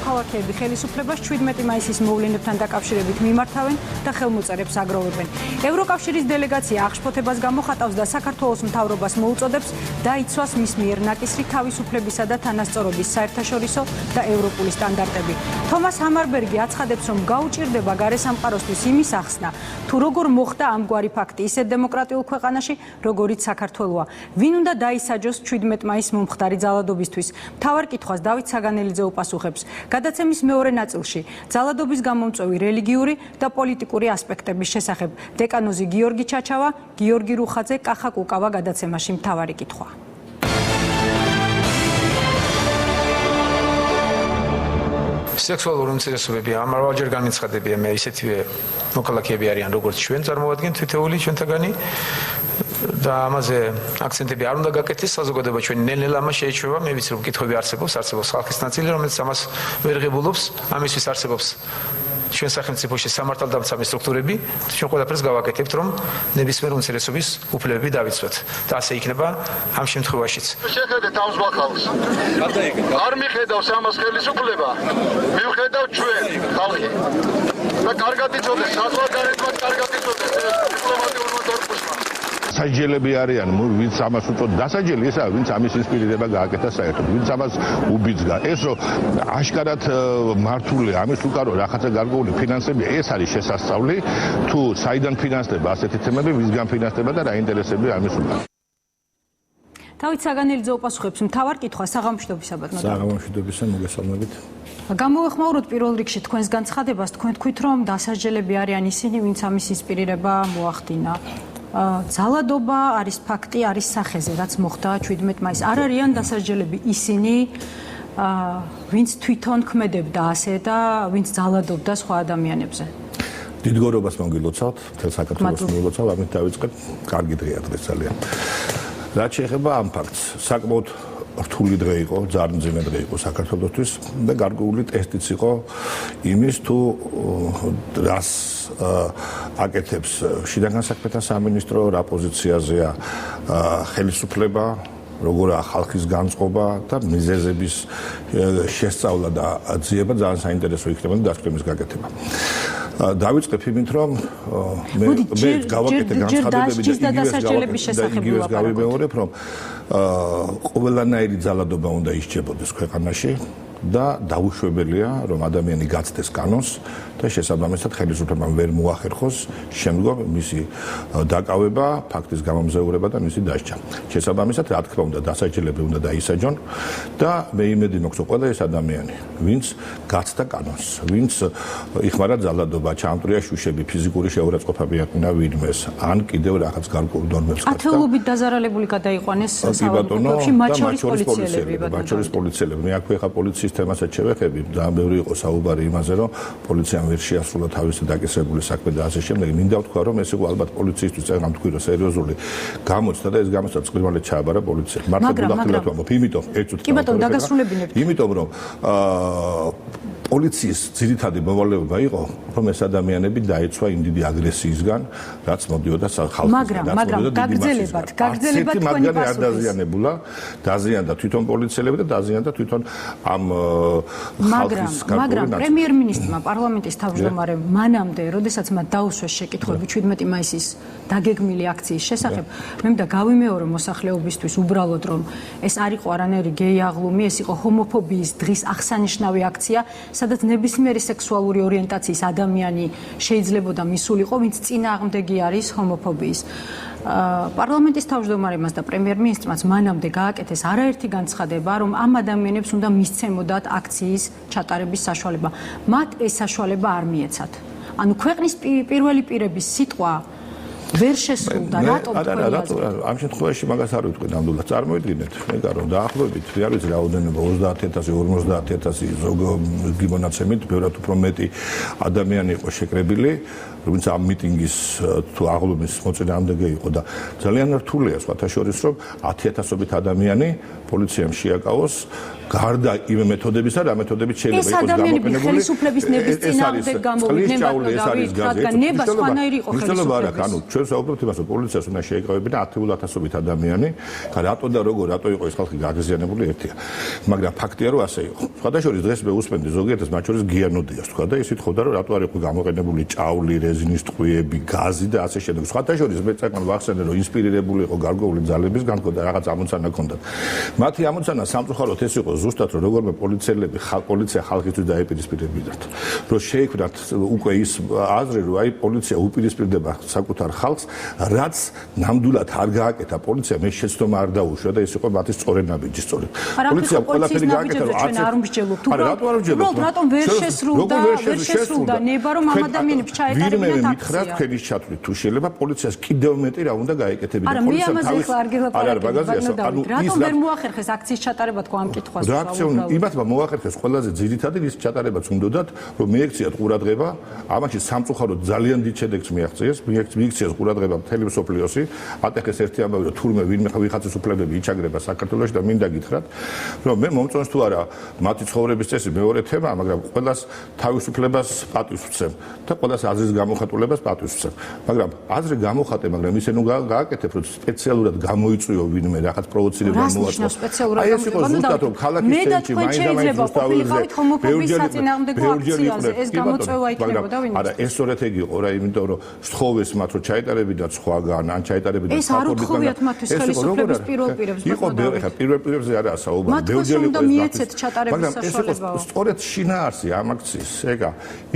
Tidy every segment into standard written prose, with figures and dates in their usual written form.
მოქალაქეები ხელისუფლებას 17 მაისის მოვლენებთან დაკავშირებით მიმართავენ და ხელმოწერებს აგროვებენ. ევროკავშირის დელეგაცია აღშფოთებას გამოხატავს და საქართველოს მთავრობას მოუწოდებს დაიცვას მის მიერ ნაკისრი თავისუფლებისა და თანასწორობის საერთაშორისო და ევროპული სტანდარტები. თომას ჰამარბერგი აცხადებს, რომ გაუჭირდება გარესამყაროსთვის იმის ახსნა, თუ როგორ მოხდა ამგვარი ფაქტი ისეთ დემოკრატიულ ქვეყანაში, როგორიც საქართველოა. ვინ უნდა დაისაჯოს 17 მაისის მომხდარი ძალადობისთვის? მთავარ კითხვას დავით საგანელიძე უპასუხებს. გადაცემის მეორე ნაწილში ძალადობის გამომწვევი რელიგიური და პოლიტიკური ასპექტების შესახებ დეკანოზი გიორგი ჩაჩავა, გიორგი რუხაძე, კახა კუკავა გადაცემაში მთავარი კითხვა. სექსუალური უმცირესობები ამავდროულად განაცხადებია მე ისეთივე მოქალაქეები არიან როგორც ჩვენ წარმოადგენთ თითოეული ჩვენთაგანი და ამაზე აქცენტები არ უნდა გაკეთდეს საზოგადოება ჩვენი ნელ-ნელა ამას შეეჩვევა მე ვიცი რომ კითხვები არსებობს ხალხის ნაწილი რომელიც ამას ვერ ღებულობს ამისთვის არსებობს ჩვენ სახელმწიფოში სამართალდამცავი სტრუქტურები ჩვენ ყველაფერს გავაკეთებთ რომ ნებისმიერ უმცირესობის უფლებები დავიცვათ და ასე იქნება ამ შემთხვევაშიც შეხედეთ ამ ზვახალს არ მიხედავს ამას ხელისუფლება მივხედავ ჩვენ ხალხი და კარგად იცოდეს საზღვარგარეთმაც კარგად იცოდეს დიპლომატიურმა კორპუსმა სასჯელები არიან, ვინც ამას უწოდ დასაჯელი ესაა, ვინც ამის ინსპირირება გააკეთა საერთოდ, ვინც ამას უბიძგა. ეს რომ აშკარად მართული ამის უკარო რაღაცა გარკვეული ფინანსები, ეს არის შესასწავლი, თუ საიდან ფინანსდება ასეთი თემები, ვისგან ფინანსდება და რა ინტერესები ამის უკარო. დავით საგანელიძე უპასუხებს მთავარ კითხვას საღამოშიდობისა ბატონო. საღამოშიდობისა მოგესალმებით. გამოვეხმაუროთ პირველ რიგში თქვენს განცხადებას, თქვენ თქვით რომ დასაჯელები არიან ისინი, ვინც ამის ინსპირირება მოახდინა. ძალადობა არის ფაქტი, არის სახეზე, რაც მოხდა 17 მაისს. არ არიან დასაჯელები ისინი, ვინც თვითონ ქმედებდა ასე და ვინც ძალადობდა სხვა ადამიანებზე. დიდგორობას მოგილოცავთ, მთელ საქართველოს მოგილოცავ, ამით დავიწყებ. კარგი დღეა დღეს ძალიან. რაც შეეხება ამ ფაქტს, საკმაოდ რთული დღე იყო, ძალიან მძიმე დღე იყო საქართველოსთვის და გარკვეული ტესტიც იყო იმის თუ რას აკეთებს შინაგან საქმეთა სამინისტრო, რა პოზიციაზეა ხელისუფლება, როგორაა ხალხის განწყობა და მიზეზების შესწავლა და ძიება ძალიან საინტერესო იქნება და დასკვნების გაკეთება. დავიწყებ იმით, რომ მე გავაკეთე განცხადებები და იგივეს გავიმეორებ, რომ ყველანაირი ძალადობა უნდა ისჯებოდეს ქვეყანაში და დაუშვებელია, რომ ადამიანი გაცდეს კანონს და შესაბამისად ხელისუფლებამ ვერ მოახერხოს შემდგომ მისი დაკავება, ფაქტის გამომზეურება და მისი დასჯა. შესაბამისად, რა თქმა უნდა, დასაჯელები უნდა დაისაჯონ და მე იმედი მაქვს, ყველა ეს ადამიანი, ვინც გაცდა კანონს, ვინც იხმარა ძალადობა, ჩამწვრია შუშები, ფიზიკური შეურაცხყოფა მიაყენა ვინმეს, ან კიდევ რაღაც გარკვეულ ნორმებს გაცდა. ათეულობით დაზარალებული გადაიყვანეს საავადმყოფოში, მათ შორის პოლიციელები. მე აქვე ხა პოლიციის თემასაც შევეხები, ძალიან ბევრი იყო საუბარი იმაზე, რომ პოლიციამ ვერ შეასრულა თავისი დაკისრებული საქმე და ასე შემდეგ. მინდა ვთქვა, რომ ეს იყო ალბათ პოლიციისთვის წეგნამ თქვი, რომ სერიოზული გამოცდა და ეს გამოცდა წყირვალედ ჩააბარა პოლიციამ. მართლა გულახდილად ვამბობ, იმიტომ ერთ წუთი. კი ბატონო, დაგასრულებინებთ. იმიტომ რომ პოლიციის ძირითადი მოვალეობა იყო, რომ ეს ადამიანები დაეცვა იმ დიდი აგრესიისგან, რაც მოდიოდა ხალხისგან. მაგრამ გაგრძელებათ თქვენი პასუხი. არ დაზიანებულა, დაზიანდა თვითონ პოლიციელები და დაზიანდა თვითონ ამ მაგრამ პრემიერ-მინისტრმა პარლამენტის თავმჯდომარემ მანამდე, როდესაც მათ დაუსვეს შეკითხვები 17 მაისის დაგეგმილი აქციის შესახებ, მე მინდა გავიმეორო მოსახლეობისთვის უბრალოდ, რომ ეს არ იყო არანაირი გეი აღლუმი, ეს იყო ჰომოფობიის დღის აღსანიშნავი აქცია, სადაც ნებისმიერი სექსუალური ორიენტაციის ადამიანი შეიძლებოდა მისულიყო, ვინც წინააღმდეგი არის ჰომოფობიის. პარლამენტის თავმჯდომარემაც და პრემიერ-მინისტრმაც მანამდე გააკეთეს არაერთი განცხადება, რომ ამ ადამიანებს უნდა მისცემოდათ აქციის ჩატარების საშუალება. მათ ეს საშუალება არ მიეცათ. ანუ ქვეყნის პირველი პირების სიტყვა ვერ შესრულდა, რატომ ამ შემთხვევაში მაგას არ ვიტყვი ნამდვილად. წარმოიდგინეთ, მეგარო, დაახლოებით, არ ვიცი რაოდენობა 30,000, 50,000 ზოგი მონაცემით, ბევრად უფრო მეტი ადამიანი იყო შეკრებილი. ვინც ამ მიტინგის თუ აღლუმის მოწინააღმდეგე იყო და ძალიან რთულია სხვათა შორის რომ 10,000-ობით ადამიანი პოლიციამ შეაკავოს გარდა იმ მეთოდებისა რა მეთოდებით შეიძლება იყოს გამოყენებული ეს ხელისუფლების ნების წინააღმდეგ გამოვიდნენ რადგან ნება სხვანაირი იყო ხელისუფლების ანუ ჩვენ საუბრობთ იმას რომ პოლიციას უნდა შეეკავებინა 10,000-ობით ადამიანი რატო და როგორ რატო იყო ეს ხალხი გაღიზიანებული ერთია მაგრამ ფაქტია რომ ასე იყო სხვათა შორის დღეს მე უსმენდი ზოგიერთს მათ შორის გიანოდიას თქვა და ის ითხოვდა რომ რატო არ იყო გამოყენებული ჭავლი რეზინის ტყვიები გაზი და ასე შემდეგ სხვათა შორის მე წაკან ვახსენე რომ ინსპირირებული იყო გარკვეული ძალებისგან და რაღაც ამოცანა ჰქონდათ მათი ამოცანა სამწუხაროდ ეს იყო ზუსტად რომ როგორმე პოლიცია ხალხისთვის დაეპირისპირებინათ რომ შეიქმნათ უკვე ის აზრი რომ აი პოლიცია უპირისპირდება საკუთარ ხალხს რაც ნამდვილად არ გააკეთა პოლიცია მე შეცდომა არ დაუშვა და ეს იყო მათი სწორი ნაბიჯი სწორედ პოლიციამ ყველაფერი გააკეთა რომ არ ვმსჯელობთ უბრალოდ რატომ ვერ შესრულდა ნება რომ ამ ადამიანებს ჩაეტარებინათ აქცია მითხრა თქვენის ჩათვლით თუ შეიძლება პოლიციას კიდევ მეტი რა უნდა გაეკეთებინა პოლიციამ თავის რატომ ვერ მოახერხეს აქციის ჩატარება თქვა ამ კითხვას იმათმა მოახერხეს ყველაზე ძირითადი ის ჩატარებაც უნდათ რომ მიექციათ ყურადღება ამაში სამწუხაროდ ძალიან დიდ შედეგს მიაღწიეს მიექციეს ყურადღება მთელი მსოფლიოსი ატეხეს ერთი ამბავი რომ თურმე ვინმე ვიღაცის უფლებები იჩაგრება საქართველოში და მინდა გითხრათ რომ მე მომწონს თუ არა მათი ცხოვრების წესი მეორე თემაა მაგრამ ყველას თავისუფლებას პატივს ვცემ და ყველას აზრის გამოხატულებას პატივს ვცემ მაგრამ აზრი გამოხატე მაგრამ ისე ნუ გააკეთებ რომ სპეციალურად გამოიწვიო ვინმე რაღაც პროვოცირება მოაწყო აი ეს იყო ზუსტად რომ ქალაქის ცენტრში მაინდა-მაინც რუსთაველზე ეს გამოწვევა იქნებოდა ვინმე არა ეს სწორედ ეგ იყო რა იმიტომ რომ სთხოვეს მათ რომ ჩაეტარებინათ სხვაგან ან ჩაეტარებინათ ეს არ უთხოვიათ მათთვის ხელისუფლების პირველ პირებს იყო ხა პირველ პირებზე არა საუბარი ბევრჯერ იყო მიეცეთ ჩატარების საშუალება სწორედ შინაარსი ამ აქციის ეგა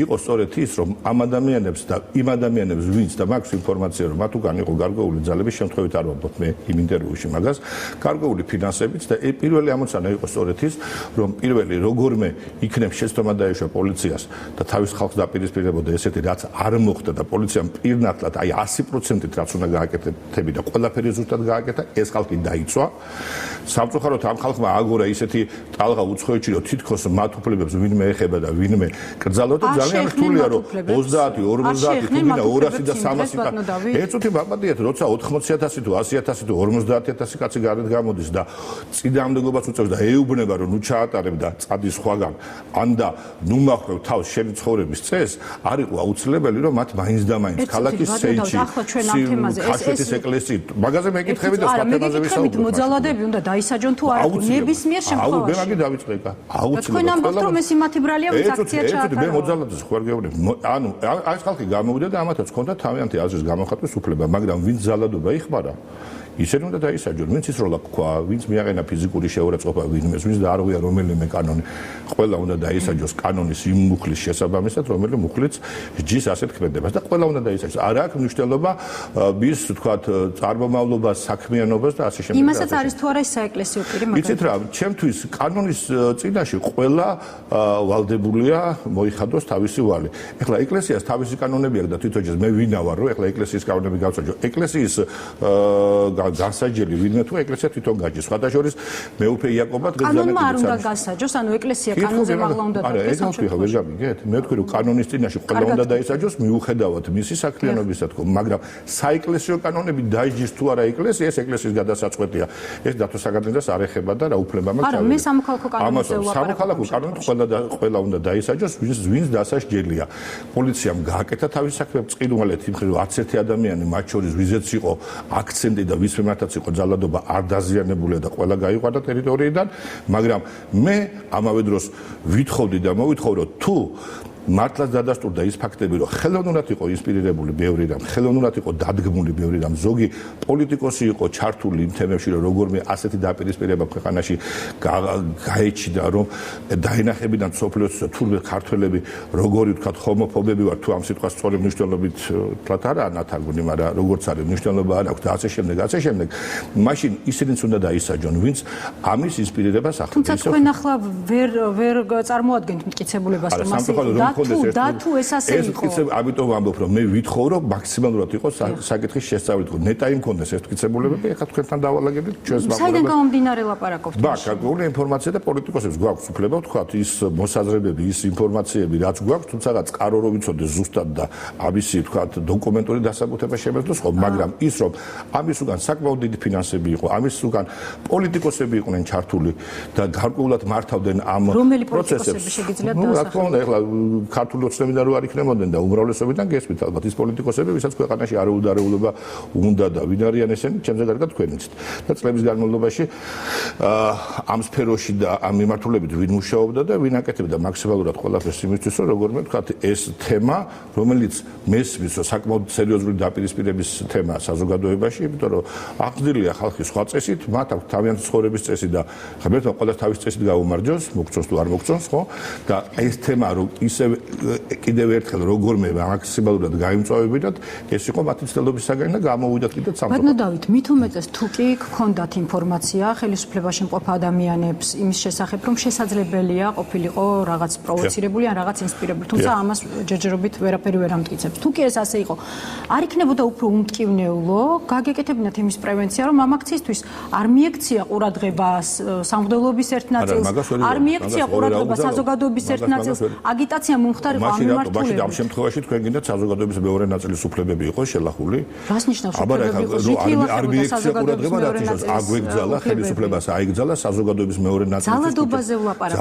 იყო სწორედ ის რომ ამ ადამიანებს და იმ ადამიანებს ვინც და მაქვს ინფორმაცია რომ მათ უკან იყო გარკვეული ძალების შემთხვევით არ ვამბობ მე იმ ინტერვიუში მაგას გარკვეული ფინანსებით და პირველი ამოცანა იყო სწორედ ის რომ პირველი როგორმე იქნებ შეცდომა დაეშვა პოლიციას და თავის ხალხს დაპირისპირებოდა ესეთი რაც არ მოხდა და პოლიციამ პირნათლად აი 100%-ით რაც უნდა გააკეთებინა ყველაფერი ზუსტად გააკეთა ეს ხალხი დაიცვა სამწუხაროდ ამ ხალხმა აგორა ისეთი ტალღა უცხოეთში რომ თითქოს მათ უფლებებს ვინმე ეხება და ვინმე კრძალავდა ძალიან რთულია რომ 30 50 თუგინა 200 და 300 ეცუთი მაპატიეთ როცა 80,000 თუ 100,000 თუ 50,000 კაცი გარეთ გამოდის და წინააღმდეგობას უწევს და ეუბნება რომ ნუ ჩაატარებ და წადი სხვაგან ან და ნუ მახვევ თავს შენი ცხოვრების წესს არ იყო აუცილებელი რომ მათ მაინც და მაინც ქალაქის ცენტრში ხაშეთის ეკლესიით მაგაზე მეკითხები და სხვა თემაზე ვისაუბრებთ მოძალადები უნდა დაისაჯონ თუ არა ნებისმიერ შემთხვევაში მე მაგით დავიწყება აუცილებლად თქვენ ამბობთ რომ ეს იმათი ბრალია ვინც აქცია ჩაატარა მე მოძალადეს ხوار გეუბნებ ანუ ეს ხალხი გამოვიდა და ამათაც ჰქონდა თავიანთი აზრის გამოხატვის უფლება მაგრამ ვინც ზალადობა იხმარა ისინი უნდა დაისაჯონ, ვინც ის როლა გქვა, ვინც მიაყენა ფიზიკური შეურაცხყოფა ვინმეს, ვინც დაარღვია რომელიმე კანონი, ყველა უნდა დაისაჯოს კანონის იმ მუხლის შესაბამისად, რომელიც მუხლიც ჯის ასეთ ქმედებას და ყველა უნდა დაისაჯოს. არ აქვს მნიშვნელობა ის, თქვათ, წარმომავლობას, საქმიანობას და ასე შემდეგ. იმასაც არის თუ არა ის საეკლესიო პირი, მაგრამ იცით რა, ჩემთვის კანონის წინაშე ყველა ვალდებულია მოიხადოს თავისი ვალი. ეხლა ეკლესიას თავისი კანონები აქვს და თვითონაც მე ვინა ვარ, რომ ეხლა ეკლესიის კანონები გავწოდო. ეკლესიის გასაჯელი ვინმე თუ ეკლესია თვითონ გაჯის. სხვათა შორის მეუფე იაკობა დღეს კანონმა არ უნდა გასაჯოს, ანუ ეკლესია კანონზე მაღლა უნდა დადგეს. არა, ეგ ვთქვი, ვერ გამიგეთ. მე ვთქვი, რომ კანონის წინაშე ყველა უნდა დაისაჯოს, მიუხედავად მისი საქმიანობისა თქო, მაგრამ საეკლესიო კანონები დაიჯის თუ არა ეკლესია, ეს ეკლესიის გადასაწყვეტია. ეს დათო საგანძილას არ ეხება და რა უფლება მაქვს. არა, მე სამოქალაქო კანონზე ვაპარაკობ. სამოქალაქო კანონით ყველა უნდა დაისაჯოს, ვინც დასაჯელია. პოლიციამ გააკეთა თავის საქმე წყინვალეთ იმ ხრი, რომ 10 ადამიანი მათ შორის ვიზეც იყო აქცენტი და ვის მიმართაც იყო ძალადობა არ დაზიანებულია და ყველა გაიყვანა ტერიტორიიდან, მაგრამ მე ამავე დროს ვითხოვდი და მოვითხოვ, რომ თუ მართლაც დადასტურდა ის ფაქტები, რომ ხელოვნურად იყო ინსპირირებული ბევრი რამ, ხელოვნურად იყო დადგმული ბევრი რამ, ზოგი პოლიტიკოსი იყო ჩართული იმ თემებში, რომ როგორმე ასეთი დაპირისპირება ქვეყანაში გაეჩიდა, რომ დაინახებინათ სოფლიოს თურმე ქართველები როგორი ვთქვათ ჰომოფობები ვარ, თუ ამ სიტყვას სწორი მნიშვნელობით თქვათ არა ნათარგმნი, მაგრამ როგორც არის მნიშვნელობა არ აქვს და ასე შემდეგ. მაშინ ისინიც უნდა დაისაჯონ, ვინც ამის ინსპირირებას ახდენს. თუმცა თქვენ ახლა ვერ წარმოადგენთ მტკიცებულებას, რომ ასე თუ ეს ასე იყო. ამიტომ ვამბობ, რომ მე ვითხოვ, რომ მაქსიმალურად იყოს საკითხის შესწავლით. ნეტა იმ კონდეს ეს მტკიცებულებები, ეხლა თქვენთან დავალაგებით ჩვენს მაყურებელს. საიდან გამომდინარე ლაპარაკობთ? გარკვეული ინფორმაცია და პოლიტიკოსებს გვაქვს უფლება ვთქვათ ის მოსაზრებები, ის ინფორმაციები, რაც გვაქვს, თუმცა წყარო რო ვიცოდეს ზუსტად და ამისი ვთქვათ დოკუმენტური დასაბუთება შემეძლოს ხო, მაგრამ ის რომ ამის უკან საკმაოდ დიდი ფინანსები იყო, ამის უკან პოლიტიკოსები იყვნენ ჩართული და გარკვეულად მართავდნენ ამ პროცესებს. ნუ რა თქმა უნდა, ეხლა ქართული ოცნებიდან რო არ იქნებოდნენ და უმრავლესობიდან გესმით ალბათ ის პოლიტიკოსები, ვისაც ქვეყანაში არაუდარეულობა უნდა და ვინ არიან ესენი, ჩემზე კარგად თქვენ იცით. და წლების განმავლობაში ამ სფეროში და ამ მიმართულებით ვინ მუშაობდა და ვინ აკეთებდა მაქსიმალურად ყველაფერს იმისთვის, რომ როგორმე ვთქვათ, ეს თემა, რომელიც მესმის, რომ საკმაოდ სერიოზული დაპირისპირების თემაა საზოგადოებაში, იმიტომ რომ აღგზნილია ხალხი სხვა წესით, მათ აქვს თავიანთი ცხოვრების წესი და ღმერთმა ყველას თავის წესით გაუმარჯოს, მოგწონს თუ არ მოგწონს, ხო? და ეს თემა რომ ისევ კიდევ ერთხელ როგორმე მაქსიმალურად გაიმწვავებინათ, ეს იყო მათი ცდილობის საგანი და გამოვიდათ კიდეც სამწუხაროდ. ბატონო დავით, მით უმეტეს თუ კი გქონდათ ინფორმაცია ხელისუფლებაში მყოფ ადამიანებს იმის შესახებ, რომ შესაძლებელია ყოფილიყო რაღაც პროვოცირებული ან რაღაც ინსპირებული, თუმცა ამას ჯერჯერობით ვერაფერი ვერ ამტკიცებს. თუ კი ეს ასე იყო, არ იქნებოდა უფრო უმტკივნეულო, გაგეკეთებინათ იმის პრევენცია, რომ ამ აქციისთვის არ მიექცია ყურადღება სამღვდელოების ერთ ნაწილს, არ მიექცია ყურადღება საზოგადოების ერთ ნაწილს, აგიტაცია მომხდარიყო ამ მიმართულებით. ამ შემთხვევაში თქვენ გინდათ საზოგადოების მეორე ნაწილის უფლებები იყო შელახული. რას ნიშნავს უფლებები იყო? არ მიექცია ყურადღება რატო აგვეგძალა ხელისუფლებას აიგძალა საზოგადოების მეორე ნაწილის ძალადობაზე ვლაპარაკობ.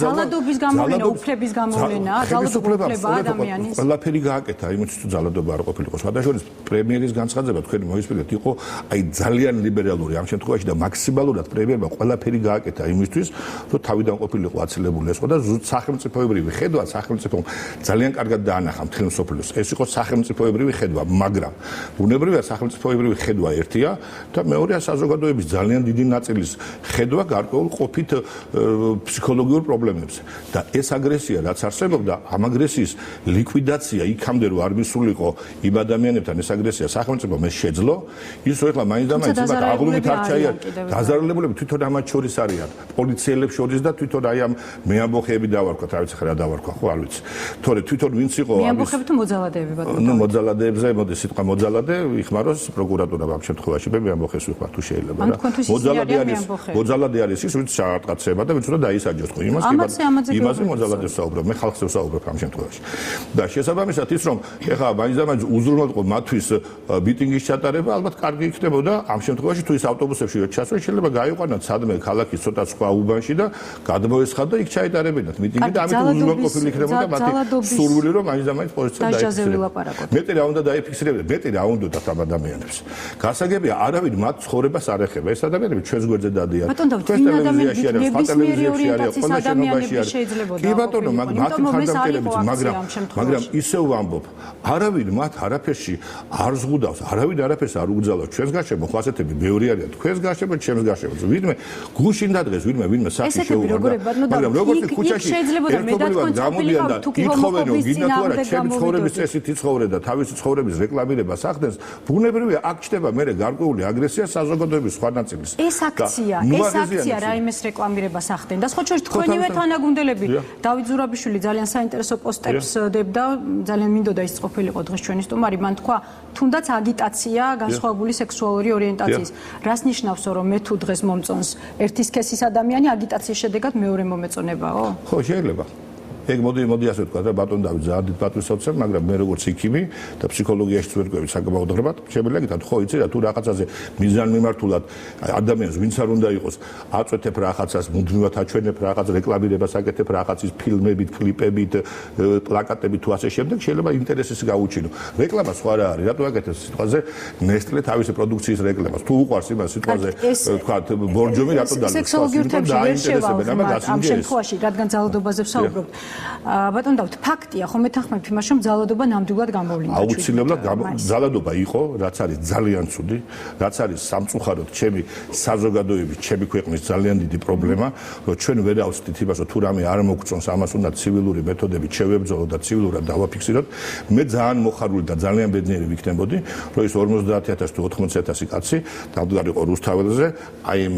ძალადობის გამოვლენა, უფლების გამოვლენა, ძალადობა უფლება ადამიანის. ყველაფერი გააკეთა იმით თუ ძალადობა არ ყოფილიყო. სხვადასხვა პრემიერის განცხადება თქვენ მოისმინეთ იყო აი ძალიან ლიბერალური ამ შემთხვევაში და მაქსიმალურად პრემიერმა ყველაფერი გააკეთა იმისთვის, რომ თავიდან ყოფილიყო აცილებული ეს ხო და სახელმწიფოებრივი ხედვა სახელმწიფომ ძალიან კარგად დაანახა მთელ მსოფლიოს. ეს იყო სახელმწიფოებრივი ხედვა, მაგრამ ბუნებრივია სახელმწიფოებრივი ხედვა ერთია და მეორეა საზოგადოების ძალიან დიდი ნაწილის ხედვა გარკვეულ ყოფით ფსიქოლოგიურ პრობლემებზე. და ეს აგრესია რაც არსებობდა, ამ აგრესიის ლიკვიდაცია იქამდე რომ არ მისულიყო იმ ადამიანებთან ეს აგრესია სახელმწიფომ ეს შეძლო, ის რომ ეხლა მაინც და მაინც იმათ აღლუმით არ ჩაიარეთ. დაზარალებულები თვითონ ამათ შორის არიან. პოლიციელებს შორის და თვითონ აი ამ მეამბოხეები დავარქვათ, რა ვიცი ხარ რა დავარქვა, ხო არ ვიცი. თორე თვითონ ვინც იყო ამის მეამბოხები თუ მოძალადეები ბატონო. ნუ მოძალადეებზე მოდი სიტყვა მოძალადე იხმაროს პროკურატურა ამ შემთხვევაში მე მეამბოხეს ვიხმარ თუ შეიძლება რა. მოძალადე არის ის ვინც შეატყაცება და ვინც უნდა დაისაჯოს ხო იმაზე მოძალადებს საუბრობ მე ხალხს ვსაუბრობ ამ შემთხვევაში. და შესაბამისად ის რომ ეხლა მაინც და მაინც უზრუნველყო მათთვის მიტინგის ჩატარება ალბათ კარგი იქნებოდა ამ შემთხვევაში თუ ის ავტობუსებში ვერ ჩასვენ შეიძლება გაიყვანათ სადმე ქალაქის ცოტა სხვა უბანში და გადმოესხათ და იქ ჩაეტარებინათ მიტინგი და ამით უზრუნველყოფილი იქნებოდა მათი სურვილი რომ მაინც და მაინც პოლიცია დაიფიქსირებინათ. მეტი რა უნდა დაიფიქსირებინათ, მეტი რა უნდათ ამ ადამიანებს. გასაგებია არავინ მათ ცხოვრებას არ ეხება. ეს ადამიანები ჩვენს გვერდზე დადიან. თქვენ ტელევიზიაში არიან, სხვა ტელევიზიაში არიან, ყველა შენობაში არიან. კი ბატონო, მაგრამ ისევ ვამბობ, არავინ მათ არაფერში არ ზღუდავს, არავინ არაფერს არ უგზავნოს. ჩვენს გარშემო ხო ასეთები ბევრი არიან. თქვენს გარშემო, ჩემს გარშემო. ვინმე გუშინ დადრეს, ვინმე სახში შეუვარდა. მაგრამ როგორც ქუჩაში ერთობლივად გამოდიან და ითხოვენ რომ გინდა თუ არა ჩემი ცხოვრების წესით იცხოვრე და თავისი ცხოვრების რეკლამირებას ახდენს, ბუნებრივია აქ ჩდება მე გარკვეული აგრესია საზოგადოების სხვა ნაწილის. ეს აქცია რაიმეს რეკლამირებას ახდენდა. სხვა შორის თქვენივე თანაგუნდელები დავით ზურაბიშვილი ძალიან საინტერესო პოსტებს დებდა, ძალიან მინდოდა ის ყოფილიყო დღეს ჩვენი სტუმარი, მან თქვა თუნდაც აგიტაცია განსხვავებული სექსუალური ორიენტაციის. რას ნიშნავს რომ მე თუ დღეს მომწონს ერთი სქესის ადამიანი აგიტაციის შედეგად მეორე მომეწონებაო? ხო, შეიძლება. ეგ მოდი ასე ვთქვა და ბატონ დავით ზარდით პატრიოტსავცემ, მაგრამ მე როგორც იქიმი და ფსიქოლოგიაში ვერკვევი საკმაოდ ღრმად, შემიძლია გითხრათ, ხო იცი რა თუ რაღაცაზე მიზანმიმართულად ადამიანს ვინც არ უნდა იყოს, აწვეთებ რაღაცას, მუდმივად აჩვენებ რაღაც რეკლამირებას აკეთებ რაღაცის ფილმებით, კლიპებით, პლაკატებით თუ ასე შემდეგ, შეიძლება ინტერესის გაუჩინო. რეკლამა სხვა რა არის, რატო აკეთებს სიტყვაზე ნესტლე თავისი პროდუქციის რეკლამას? თუ უყვარს იმას სიტყვაზე, ვთქვათ, ბორჯომი რატო დალოს? სექსოლოგიურ თემში ვერ შევალ ამ შემთხვევაში, რადგან ძალადობაზე ვსაუბრობთ. ბატონ დავით, ფაქტია ხო მეთანხმებთ იმაში, რომ ძალადობა ნამდვილად გამოვლინდა? აუცილებლად ძალადობა იყო, რაც არის ძალიან ცუდი, რაც არის სამწუხაროდ ჩემი საზოგადოების, ჩემი ქვეყნის ძალიან დიდი პრობლემა, რომ ჩვენ ვერ ავსდით იმას, რომ თუ რამე არ მოგწონს, ამას უნდა ცივილური მეთოდებით შევებრძოლოთ და ცივილურად დავაფიქსიროთ. მე ძალიან მოხარული და ძალიან ბედნიერი ვიქნებოდი, რომ ის 50,000 თუ 80,000 კაცი დამდგარიყო რუსთაველზე, აი იმ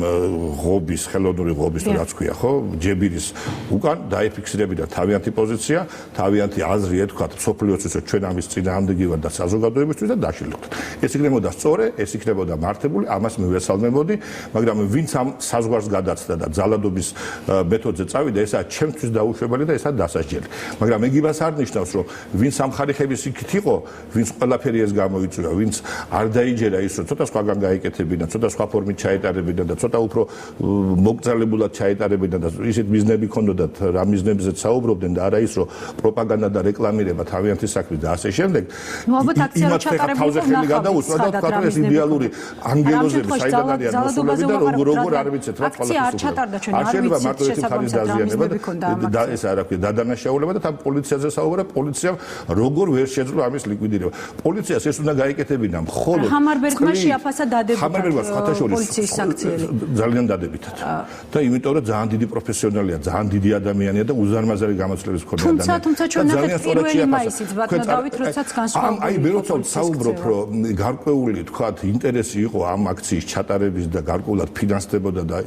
ღობის, ხელოვნური ღობის თუ რაც ქვია, ხო, ჯებირის უკან დაიფიქსირებინა თავიანთი პოზიცია, თავიანთი აზრი ეთქვათ სოფლიოსთვის, რომ ჩვენ ამის წინააღმდეგი ვართ და საზოგადოებისთვის და დაშილოთ. ეს იქნებოდა სწორი, ეს იქნებოდა მართებული, ამას მივესალმებოდი, მაგრამ ვინც ამ საზღვარს გადაცდა და ძალადობის მეთოდზე წავიდა, ესაა ჩემთვის დაუშვებელი და ესაა დასასჯელი. მაგრამ ეგ იმას არ ნიშნავს, რომ ვინც ამ ხარიხების იქით იყო, ვინც ყველაფერი ეს გამოიწვია, ვინც არ დაიჯერა ის, რომ ცოტა სხვაგან გაიკეთებინა, ცოტა სხვა ფორმით ჩაეტარებინა და ცოტა უფრო მოგწალებულად ჩაეტარებინა და ისეთ მიზნები ჰქონდათ, რა მიზნებზეც საუბრობდნენ და არა ის, რომ პროპაგანდა და რეკლამირება თავიანთი საქმის და ასე შემდეგ. ნუ ალბათ აქცია რო ჩატარებული იყო გადაუსვა და თქვა რომ ეს იდეალური ანგელოზები საიდან არიან მოსულები და როგორ არ ვიცით რა ყველაფერს აქცია არ ჩატარდა ჩვენ არ ვიცით მარტო ერთი შესაბამისად ხარის დაზიანება და ეს არა ქვია დადანაშაულება და თან პოლიციაზე საუბრა პოლიციამ როგორ ვერ შეძლო ამის ლიკვიდირება პოლიციას ეს უნდა გაიკეთებინა მხოლოდ ჰამარბერგმა შეაფასა ჰამარბერგმა დადებითად პოლიციის აქციელი ძალიან დადებითად და იმიტომ რომ ძალიან დიდი პროფესიონალია ძალიან დიდი ადამიანია და უზარმაზარი გამოცდილების მქონე თუმცა ჩვენ ნახეთ პირველი მაისიც ბატონო დავით როდესაც განსხვავებული აი მე როცა საუბრობ რომ გარკვეული თქვათ ინტერესი იყო ამ აქციის ჩატარების და გარკვეულად ფინანსდებოდა და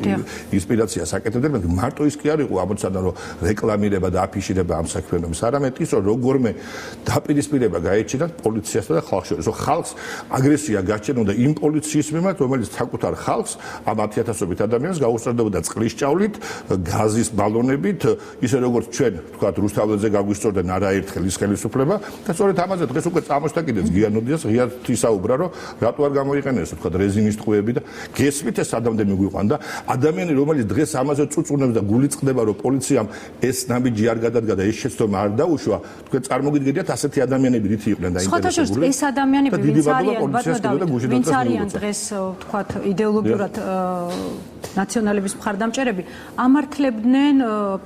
ინსპირაციას აკეთებდა მარტო ის კი არ იყო ამოცანა რომ რეკლამირება და აფიშირება ამ საქმიანობის არამედ ის რომ როგორმე დაპირისპირება გაეჩინათ პოლიციასა და ხალხს შორის რომ ხალხს აგრესია გაჩენოდა იმ პოლიციის მიმართ რომელიც საკუთარ ხალხს ამ 10,000-ობით ადამიანს გაუსწორდებოდა წყლის ჭავლით გაზის ბალონებით ისე როგორც ჩვენ თქვათ რუსთაველზე გაგვისწორდნენ არაერთხელ ის ხელისუფლება და სწორედ ამაზე დღეს უკვე წამოსდა კიდეც გიანოდიას ღიად ისაუბრა რომ რატო არ გამოიყენეს თქვათ რეზინის ტყუები და გესმით ეს ადამდე მიგვიყვანდა ადამიანი რომელიც დღეს ამაზე წუწუნებს და გული წყდება რომ პოლიციამ ეს ნაბიჯი არ გადადგა და ეს შეცდომა არ დაუშვა თქვენ წარმოგიდგენიათ ასეთი ადამიანები რითი იყვნენ დაინტერესებული ეს ადამიანები ვინც არიან დღეს თქვათ იდეოლოგიურად ნაციონალების მხარდამჭერები ამართლებდნენ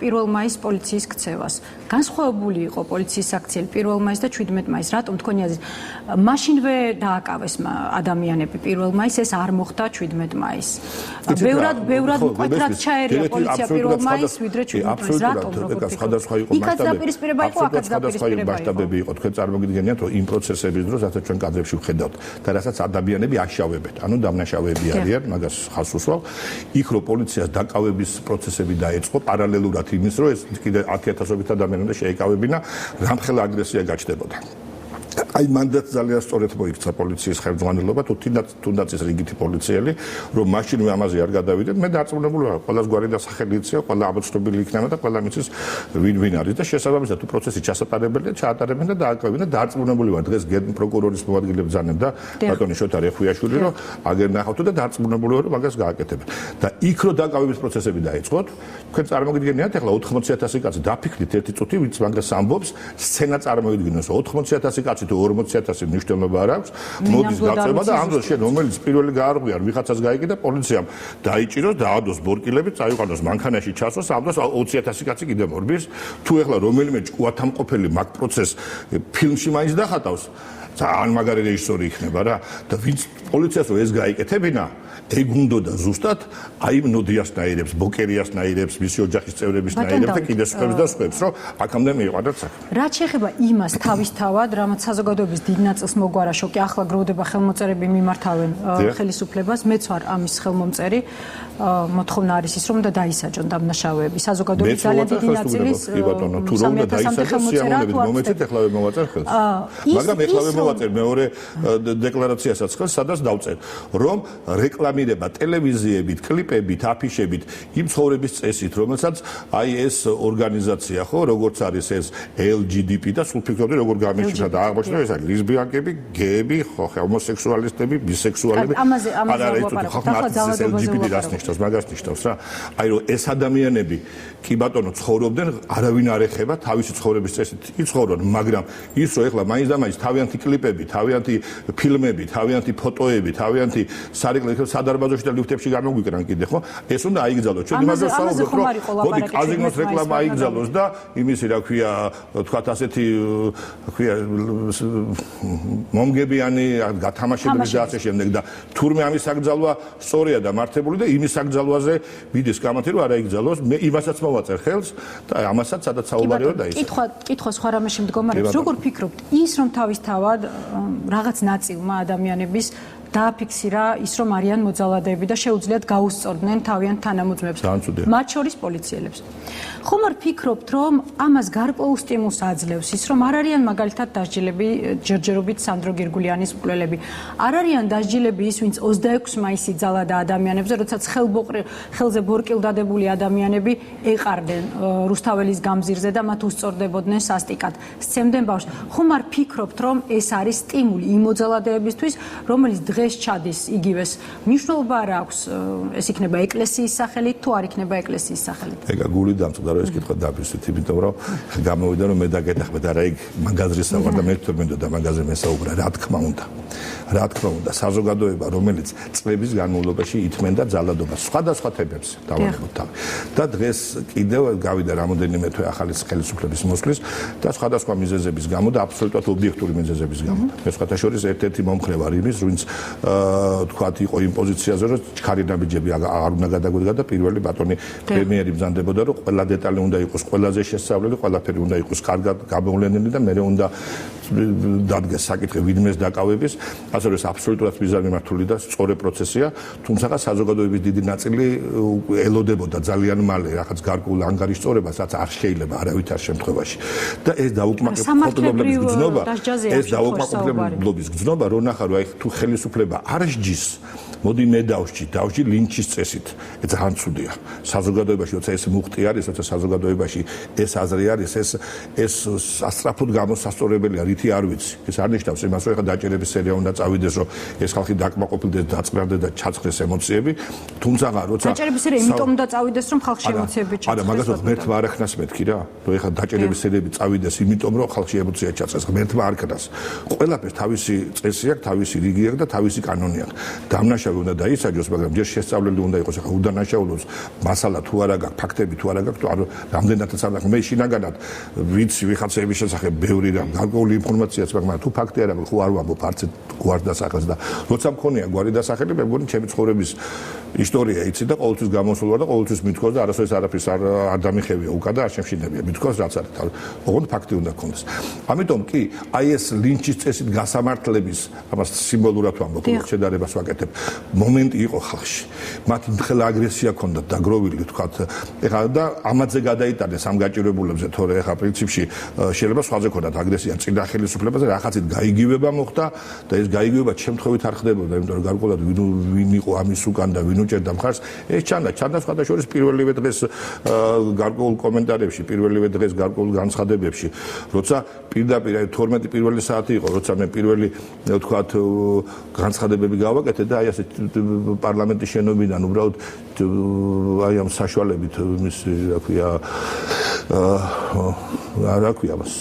1 მაისს პოლიციის ქცევას. განსხვავებული იყო პოლიციის აქციელი 1 მაისს და 17 მაისს. რატომ თქვენი აზრით? მაშინვე დააკავეს ადამიანები 1 მაისს, ეს არ მოხდა 17 მაისს. ბევრად მკვეთრად ჩაერია პოლიცია 1 მაისს, ვიდრე 17 მაისს. რატომ? სხვადასხვა იყო იქაც დაპირისპირება იყო, აქაც დაპირისპირება იყო. თქვენ წარმოგიდგენიათ, რომ იმ პროცესების დროს, რასაც ჩვენ კადრებში ვხედავთ და რასაც ადამიანები აშავებენ, ანუ დამნაშავეები არიან, მაგას ხას უსვავ. იქ რო პოლიციას დაკავების პროცესები დაეწყო პარალელურად იმის რომ ეს კიდე 10,000-ობით ადამიანი უნდა შეეკავებინა რამხელა აგრესია გაჩნდებოდა აი მანდაც ძალიან სწორად მოიქცა პოლიციის ხელმძღვანელობა თუნდაც ის რიგითი პოლიციელი რომ მაშინვე ამაზე არ გადავიდნენ მე დარწმუნებული ვარ ყველას გვარი და სახელი იცია ყველა ამოცნობილი იქნება და ყველა მიცის ვინ არის და შესაბამისად თუ პროცესი ჩასატარებელია ჩაატარებენ და დააკავებენ და დარწმუნებული ვარ დღეს გენპროკურორის მოადგილეებს ძანენ და ბატონი შოთა რეხვიაშვილი რომ აგერ ნახავთ და დარწმუნებული ვარ რომ მაგას გააკეთებენ და იქ რო დაკავების პროცესები დაიწყოთ თქვენ წარმოგიდგენიათ ახლა 80,000 კაცი დაფიქრდით ერთი წუთი ვინც მაგას ამბობს სცენა წარმოგიდგინოს 80,000 კაცი 40,000 მნიშვნელობა არ აქვს მოდის გაწევა და ამ დროს შენ რომელიც პირველი გაარღვია ვიღაცას გაიგე და პოლიციამ დაიჭიროს დაადოს ბორკილებით წაიყვანოს მანქანაში ჩასვას ამ დროს 20,000 კაცი კიდე მორბის თუ ეხლა რომელიმე ჭკუათამყოფელი მაგ პროცესს ფილმში მაინც დახატავს ძალიან მაგარი რეჟისორი იქნება რა და ვინც პოლიციას რომ ეს გაიკეთებინა ეგ უნდოდა ზუსტად აი ნოდიას ნაირებს ბოკერიას ნაირებს მისი ოჯახის წევრების ნაირებს და კიდე სხვებს რომ აქამდე მიიყვანოთ საქმე რა შეეხება იმას თავისთავად რამაც საზოგადოების დიდ ნაწილს მოგვარა შოკი ახლა გროვდება ხელმოწერები მიმართავენ ხელისუფლებას მეც ვარ ამის ხელმომწერი მოთხოვნა არის ის რომ უნდა დაისაჯონ დამნაშავეები საზოგადოების ძალიან დიდი ნაწილის კი ბატონო თუ რომ უნდა დაისაჯონ სიამოვნებით მომეცეთ ეხლა მოვაწერ ხელს მაგრამ ეხლა მოვაწერ მეორე დეკლარაციასაც ხელს სადაც დავწერ რომ რეკლამირება ტელევიზიებით, კლიპებით, აფიშებით იმ ცხოვრების წესით, რომელსაც აი ეს ორგანიზაცია ხო, როგორც არის ეს LGBT და სულ ფიქრობდი როგორ გამიჩნდა და აღმოჩნდა ეს არის ლესბიянკები, გეები, ხო, ჰომოსექსუალისტები, ბისექსუალები. ამაზე ვაპარაკობ. LGBT რას ნიშნავს, მაგას ნიშნავს რა. აი რომ ეს ადამიანები კი ბატონო ცხოვრობდნენ, არავინ არ ეხება თავისი ცხოვრების წესით იცხოვრონ, მაგრამ ის რომ ეხლა მაინც და მაინც თავიანთი კლიპები, თავიანთი ფილმები, თავიანთი ფოტოები, თავიანთი სარეკლამო სადარბაზოში და ლიფტებში გამოგვიკრან კიდე ხო ეს უნდა აიგზავნოს ჩვენ იმაზე ვსაუბრობთ რომ მოდი კაზინოს რეკლამა აიგზავნოს და იმისი რა ქვია თქვათ ასეთი ქვია მომგებიანი გათამაშებები და ასე შემდეგ და თურმე ამის აკრძალვა სწორია და მართებული და იმის აკრძალვაზე მიდის გამათი რომ არ აიგზავნოს მე იმასაც მოვაწერ ხელს და ამასაც სადაც საუბარია და ის კითხვა სხვა რამეში მდგომარეობს როგორ ფიქრობთ ის რომ თავისთავად რაღაც ნაწილმა ადამიანების დააფიქსირა ის, რომ არიან მოძალადეები და შეუძლიათ გაუსწორდნენ თავიანთ თანამოძმეებს, მათ შორის პოლიციელებს. ხომ არ ფიქრობთ, რომ ამას გარკვეულ სტიმულს აძლევს ის, რომ არ არიან მაგალითად დასჯილები ჯერჯერობით სანდრო გირგულიანის მკვლელები, არ არიან დასჯილები ის, ვინც 26 მაისი ძალადა ადამიანებზე, როდესაც ხელზე ბორკილდადებული ადამიანები ეყარდნენ რუსთაველის გამზირზე და მათ უსწორდებოდნენ სასტიკად, სცემდნენ ბავშვს. ხომ არ ფიქრობთ, რომ ეს არის სტიმული იმ მოძალადეებისთვის, რომელიც დღეს ჩადის იგივეს მნიშვნელობა არ აქვს, ეს იქნება ეკლესიის სახელით თუ არ იქნება ეკლესიის სახელით? ეგა გული დამწყდა რომ ეს კითხვა დაფიქსირეთ, იმიტომ რომ გამოვიდა რომ მე დაგეთახმეთ არა იქ მაგაზრისა ვარ და მე თვითონ მინდოდა მაგაზე მესაუბრა, რა თქმა უნდა. რა თქმა უნდა, საზოგადოება, რომელიც წლების განმავლობაში ითმენდა ძალადობას სხვადასხვა თემებზე, დავანებოთ თავი. და დღეს კიდევ გავიდა რამოდენიმე თვე ახალი ხელისუფლების მოსვლის და სხვადასხვა მიზეზების გამო და აბსოლუტურად ობიექტური მიზეზების გამო. მე სხვათა შორის ერთ-ერთი მომხრე ვარ იმის, ვინც თქვათ იყო იმ პოზიციაზე, რომ ჩქარი ნაბიჯები არ უნდა გადაგვედგა და პირველი ბატონი პრემიერი ბრძანდებოდა, რომ ყველა დეტალი უნდა იყოს ყველაზე შესწავლილი, ყველაფერი უნდა იყოს კარგად გამოვლენილი და მეორე უნდა დადგეს საკითხი ვინმეს დაკავების, ასე რომ ეს აბსოლუტურად მიზანმიმართული და სწორი პროცესია, თუმცა საზოგადოების დიდი ნაწილი ელოდებოდა ძალიან მალე რაღაც გარკვეულ ანგარიშწორებას, რაც არ შეიძლება არავითარ შემთხვევაში. და ეს დაუკმაყოფილებლობის გზნობა, ეს დაუკმაყოფილებლობის გზნობა, რომ ნახა რომ აი თუ ხელისუფლება არ სჯის, მოდი მე დავსჯი ლინჩის წესით. ეს ძალიან ცუდია. საზოგადოებაში როცა ეს მუხტი არის, როცა საზოგადოებაში ეს აზრი არის, ეს ასტრაფოდ გამოსასწორებელია, რითი არ ვიცი. ეს არ ნიშნავს იმას, რომ ეხლა დაჭერების სერია უნდა წავიდეს, რომ ეს ხალხი დაკმაყოფილდეს, დაწყნარდეს და ჩაცხდეს ემოციები. თუმცა როცა დაჭერების სერია იმიტომ უნდა წავიდეს, რომ ხალხში ემოციები ჩაცხდეს. არა, მაგას ღმერთმა არ ახნას მეთქი რა. რომ ეხლა დაჭერების სერიები წავიდეს, იმიტომ რომ ხალხში ემოცია ჩაცხდეს. ღმერთმა არ ქნას. ყველაფერს თავისი წესი აქვს, თავისი რიგი აქვს და თავისი კანონი აქვს. დამნაშავე უნდა დაისაჯოს, მაგრამ ჯერ შესწავლილი უნდა იყოს, ეხლა უდანაშაულოს მასალა თუ არა გაქვს, ფაქტები თუ არა გაქვს, თუ რამდენადაც არ მე შინაგანად ვიცი ვიხაცების შესახებ ბევრი რამ, გარკვეული ინფორმაციაც, მაგრამ თუ ფაქტი არ აქვს, ხო არ ვამბობ არც გვარ დასახელს და როცა მქონია გვარი დასახელი, მე მგონი ჩემი ცხოვრების ისტორია იცი და ყოველთვის გამოსულ ვარ და ყოველთვის მithქოს და არასოდეს არაფერს არ დამიხევია უკან და არ შემშინებია, მithქოს რაც არის, ოღონდ ფაქტი უნდა გქონდეს. ამიტომ კი, აი ეს ლინჩის წესით გასამართლების, ამას სიმბოლურად ვამბობ, შედარებას ვაკეთებ. მომენტი იყო ხალხში. მათ მთელი აგრესია ჰქონდათ დაგროვილი, თქვათ, ეხლა და ამაზე გადაიტანეს ამ გაჭირებულებზე, თორე ეხლა პრინციპში შეიძლება სხვაზე ქონდათ აგრესია წინა ხელისუფლებაზე, რაღაცით გაიგივება მოხდა და ეს გაიგივება შემთხვევით არ ხდებოდა, იმიტომ რომ გარკვეულად ვინ იყო ამის უკან და ვინ უჭერდა მხარს, ეს ჩანდა სხვათა შორის პირველივე დღეს გარკვეულ კომენტარებში, პირველივე დღეს გარკვეულ განცხადებებში, როცა პირდაპირ 12 პირველი საათი იყო, როცა მე პირველი თქვათ განცხადებები გავაკეთე და აი ასე პარლამენტის შენობიდან უბრალოდ აი ამ საშუალებით მისი რა ქვია რა ქვია მას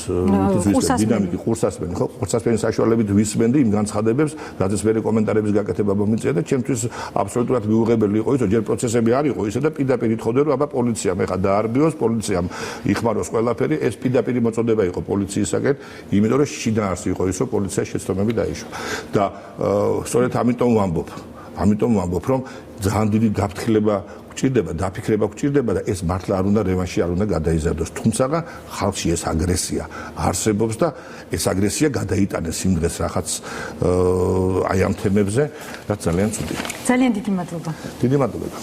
დინამიკი ხურსასმენი ხო ხურსასმენის საშუალებით ვისმენდი იმ განცხადებებს, რაც მე კომენტარების გაკეთება მომიწია და ჩემთვის აბსოლუტურად მიუღებელი იყო ის, რომ ჯერ პროცესები არ იყო ისე და პირდაპირ ითხოვდნენ, რომ აბა პოლიციამ ეხა დაარბიოს, პოლიციამ იხმაროს ყველაფერი, ეს პირდაპირ მოწოდება იყო პოლიციისაგან, იმიტომ რომ შინაარსი იყო ის, რომ პოლიციას შეცდომები დაიშვა. და სწორედ ამიტომ ვამბობ, რომ ძალიან დიდი გაფრთხილება გჭირდება, დაფიქრება გჭირდება და ეს მართლა არ უნდა რევანში არ უნდა გადაიზარდოს. თუმცა ხალხში ეს აგრესია არსებობს და ეს აგრესია გადაიტანეს იმ დღეს რაღაც აი ამ თემებზე, რაც ძალიან ცუდია. ძალიან დიდი მადლობა. დიდი მადლობა.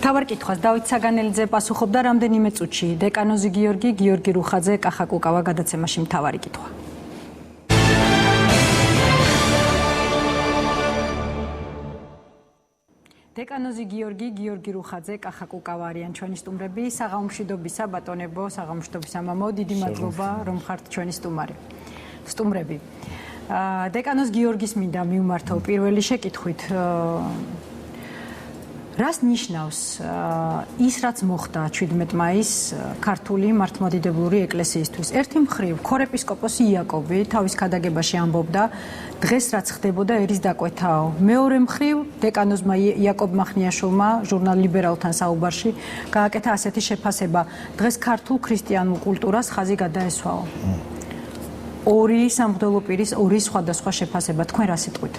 თავარ კითხვას დავით საგანელიძე პასუხობდა რამდენიმე წუთში. დეკანოზი გიორგი რუხაძე, კახა კუკავა გადაცემაში მთავარი კითხვა. დეკანოზი გიორგი რუხაძე, კახა კუკავა არიან ჩვენი სტუმრები. საღამომშვიდობისა ბატონებო, საღამომშვიდობისა მამო, დიდი მადლობა რომ ხართ ჩვენი სტუმრები. დეკანოზ გიორგის მინდა მივმართო პირველი შეკითხვით. რას ნიშნავს ის, რაც მოხდა 17 მაისს ქართული მართლმადიდებლური ეკლესიისთვის? ერთი მხრივ ქორეპისკოპოსი იაკობი თავის ქადაგებაში ამბობდა, დღეს რაც ხდებოდა ერის დაკვეთაო. მეორე მხრივ დეკანოზმა იაკობ მახნიაშვილმა ჟურნალ ლიბერალთან საუბარში გააკეთა ასეთი შეფასება, დღეს ქართულ ქრისტიანულ კულტურას ხაზი გადაესვაო. ორი სამღვდელო პირის ორი სხვადასხვა შეფასება, თქვენ რა სიტყვით?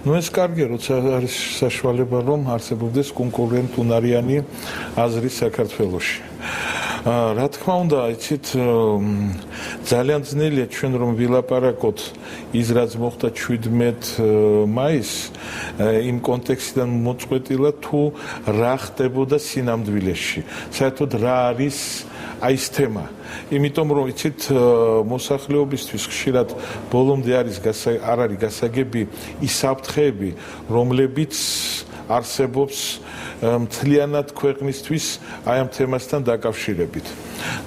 ეს კარგია, როცა არის საშუალება, რომ არსებობდეს კონკურენტუნარიანი აზრი საქართველოში. რა თქმა უნდა, იცით, ძალიან ძნელია ჩვენ რომ ვილაპარაკოთ ის რაც მოხდა 17 მაისს იმ კონტექსტიდან მოწყვეტილად თუ რა ხდებოდა სინამდვილეში. საერთოდ რა არის აი ეს თემა. იმიტომ რომ იცით მოსახლეობისთვის ხშირად ბოლომდე არ არის გასაგები ის საფრთხეები, რომლებიც არსებობს მთლიანად ქვეყნისთვის აი ამ თემასთან დაკავშირებით.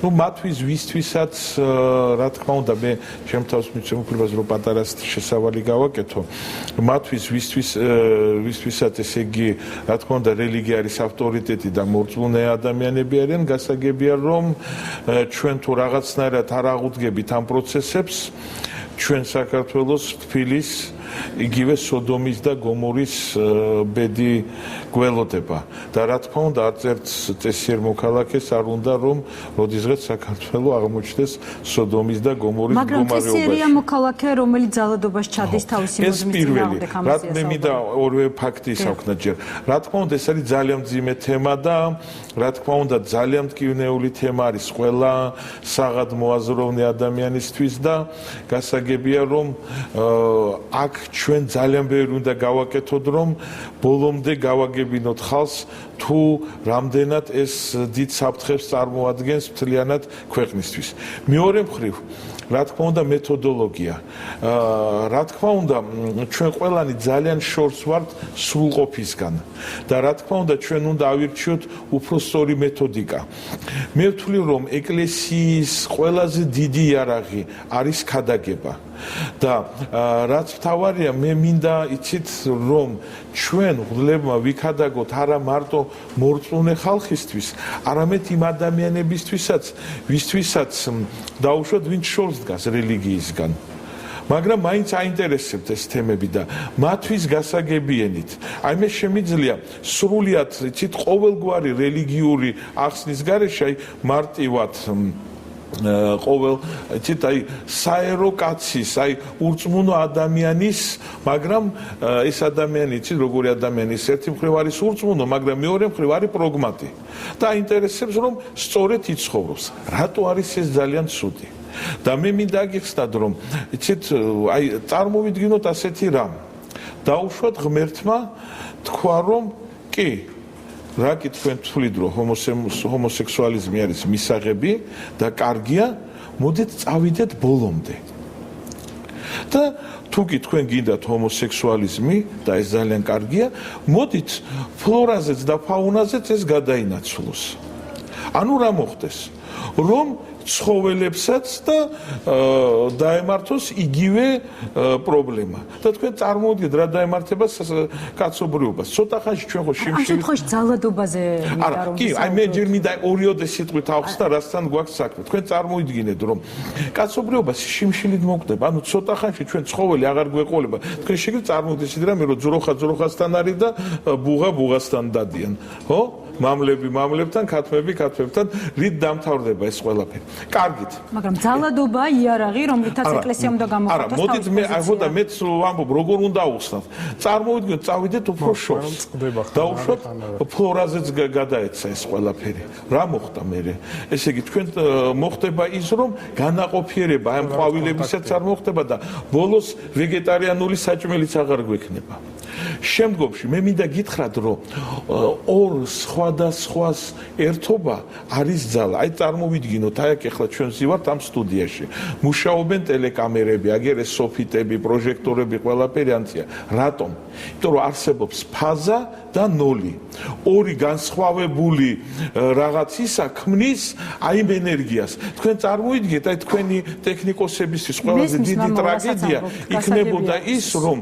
მათთვის ვისთვისაც რა თქმა უნდა მე ჩემ თავს მიცემ უფლებას რომ პატარა შესავალი გავაკეთო. მათთვის ვისთვისაც ესე იგი რა თქმა უნდა რელიგია არის ავტორიტეტი და მორწმუნე ადამიანები არიან გასაგებია რომ ჩვენ თუ რაღაცნაირად არ აღუდგებით ამ პროცესებს ჩვენ საქართველოს თბილის იგივე სოდომის და გომორის ბედი გველოდება და რა თქმა უნდა არც ერთ წესიერ მოქალაქეს არ უნდა რომ როდისღაც საქართველოს აღმოჩნდეს სოდომის და გომორის მდგომარეობაში. მაგრამ წესიერია მოქალაქე რომელიც ძალადობას ჩადის თავისი მოდმის წინააღმდეგ ამაზე. მე მინდა ორივე ფაქტი ისაუბროთ ჯერ. რა თქმა უნდა ეს არის ძალიან მძიმე თემა და რა თქმა უნდა ძალიან მტკივნეული თემა არის ყველა საღად მოაზროვნე ადამიანისთვის და გასაგებია რომ აქ ჩვენ ძალიან ბევრი უნდა გავაკეთოთ რომ ბოლომდე გავაგებინოთ ხალხს თუ რამდენად ეს დიდ საფრთხეს წარმოადგენს მთლიანად ქვეყნისთვის. მეორე მხრივ რა თქმა უნდა მეთოდოლოგია. რა თქმა უნდა ჩვენ ყველანი ძალიან შორს ვართ სრულყოფისგან და რა თქმა უნდა ჩვენ უნდა ავირჩიოთ უფრო სწორი მეთოდიკა. მე ვთვლი რომ ეკლესიის ყველაზე დიდი იარაღი არის ქადაგება. და რაც მთავარია მე მინდა იცით რომ ჩვენ ღლებმა ვიქადაგოთ არა მარტო მორწმუნე ხალხისთვის არამედ იმ ადამიანებისთვისაც ვისთვისაც დაუშვათ ვინც შორს დგას რელიგიისგან მაგრამ მაინც აინტერესებთ ეს თემები და მათთვის გასაგებიენით აი მე შემიძლია სრულიად იცით ყოველგვარი რელიგიური ახსნის გარეშე აი მარტივად ყოველ იცით აი საერო კაცის აი ურწმუნო ადამიანის მაგრამ ეს ადამიანი იცით როგორი ადამიანის ერთი მხრივ არის ურწმუნო მაგრამ მეორე მხრივ არის პრაგმატი და აინტერესებს რომ სწორედ იცხოვრობს რატო არის ეს ძალიან ცუდი და მე მინდა გიხსნათ რომ იცით აი წარმოვიდგინოთ ასეთი რამ დაუშვათ ღმერთმა თქვა რომ კი რა კი თქვენ თვლით რომ ჰომოსექსუალიზმი არის მისაღები და კარგია მოდით წავიდეთ ბოლომდე და თუ კი თქვენ გინდათ ჰომოსექსუალიზმი და ეს ძალიან კარგია მოდით ფლორაზეც და ფაუნაზეც ეს გადაინაცვლოს ანუ რა მოხდეს რომ ცხოველებსაც და დაემართოს იგივე პრობლემა. და თქვენ წარმოვიდგინეთ რა დაემართება კაცობრიობას. ცოტა ხანში ჩვენ ხო ამ შემთხვევაში ძალადობაზე მინდა რომ კი, აი მე ჯერ მინდა ორიოდე სიტყვით ავხსნა და რასთან გვაქვს საქმე. თქვენ წარმოვიდგინეთ რომ კაცობრიობა შიმშილით მოკვდება. ანუ ცოტა ხანში ჩვენ ცხოველი აღარ გვეყოლება. თქვენ შეგიძლიათ წარმოვიდგინეთ რომ ძროხასთან არის და ბუღასთან დადიან. ხო? მამლებთან, ქათმებთან რით დამთავრდება ეს ყველაფერი. კარგით. მაგრამ ძალადობა იარაღი, რომლითაც ეკლესია უნდა გამოხატოს. არა, მოდით მე ახლა და მეც ვამბობ, როგორ უნდა აუხსნათ. წარმოვიდგინოთ, წავიდეთ უფრო შორს. დაუშვათ ფლორაზეც გადაეცა ეს ყველაფერი. რა მოხდა მერე? ესე იგი, თქვენ მოხდება ის, რომ განაყოფიერება ამ ყვავილებისაც არ მოხდება და ბოლოს ვეგეტარიანული საჭმელიც აღარ გვექნება. შემდგომში მე მინდა გითხრათ, რომ ორ სხვადასხვას ერთობა არის ძალა. აი წარმოვიდგინოთ, აი ახლა ჩვენ ვზივართ ამ სტუდიაში. მუშაობენ ტელეკამერები, აგერე სოფიტები, პროჟექტორები, ყველაფერი ანცია. რატომ? იმიტომ რომ არსებობს ფაზა და ნოლი. ორი განსხვავებული რაღაცისა ქმნის აი ენერგიას. თქვენ წარმოიდგინეთ, აი თქვენი ტექნიკოსებისთვის ყველაზე დიდი ტრაგედია იქნებოდა ის, რომ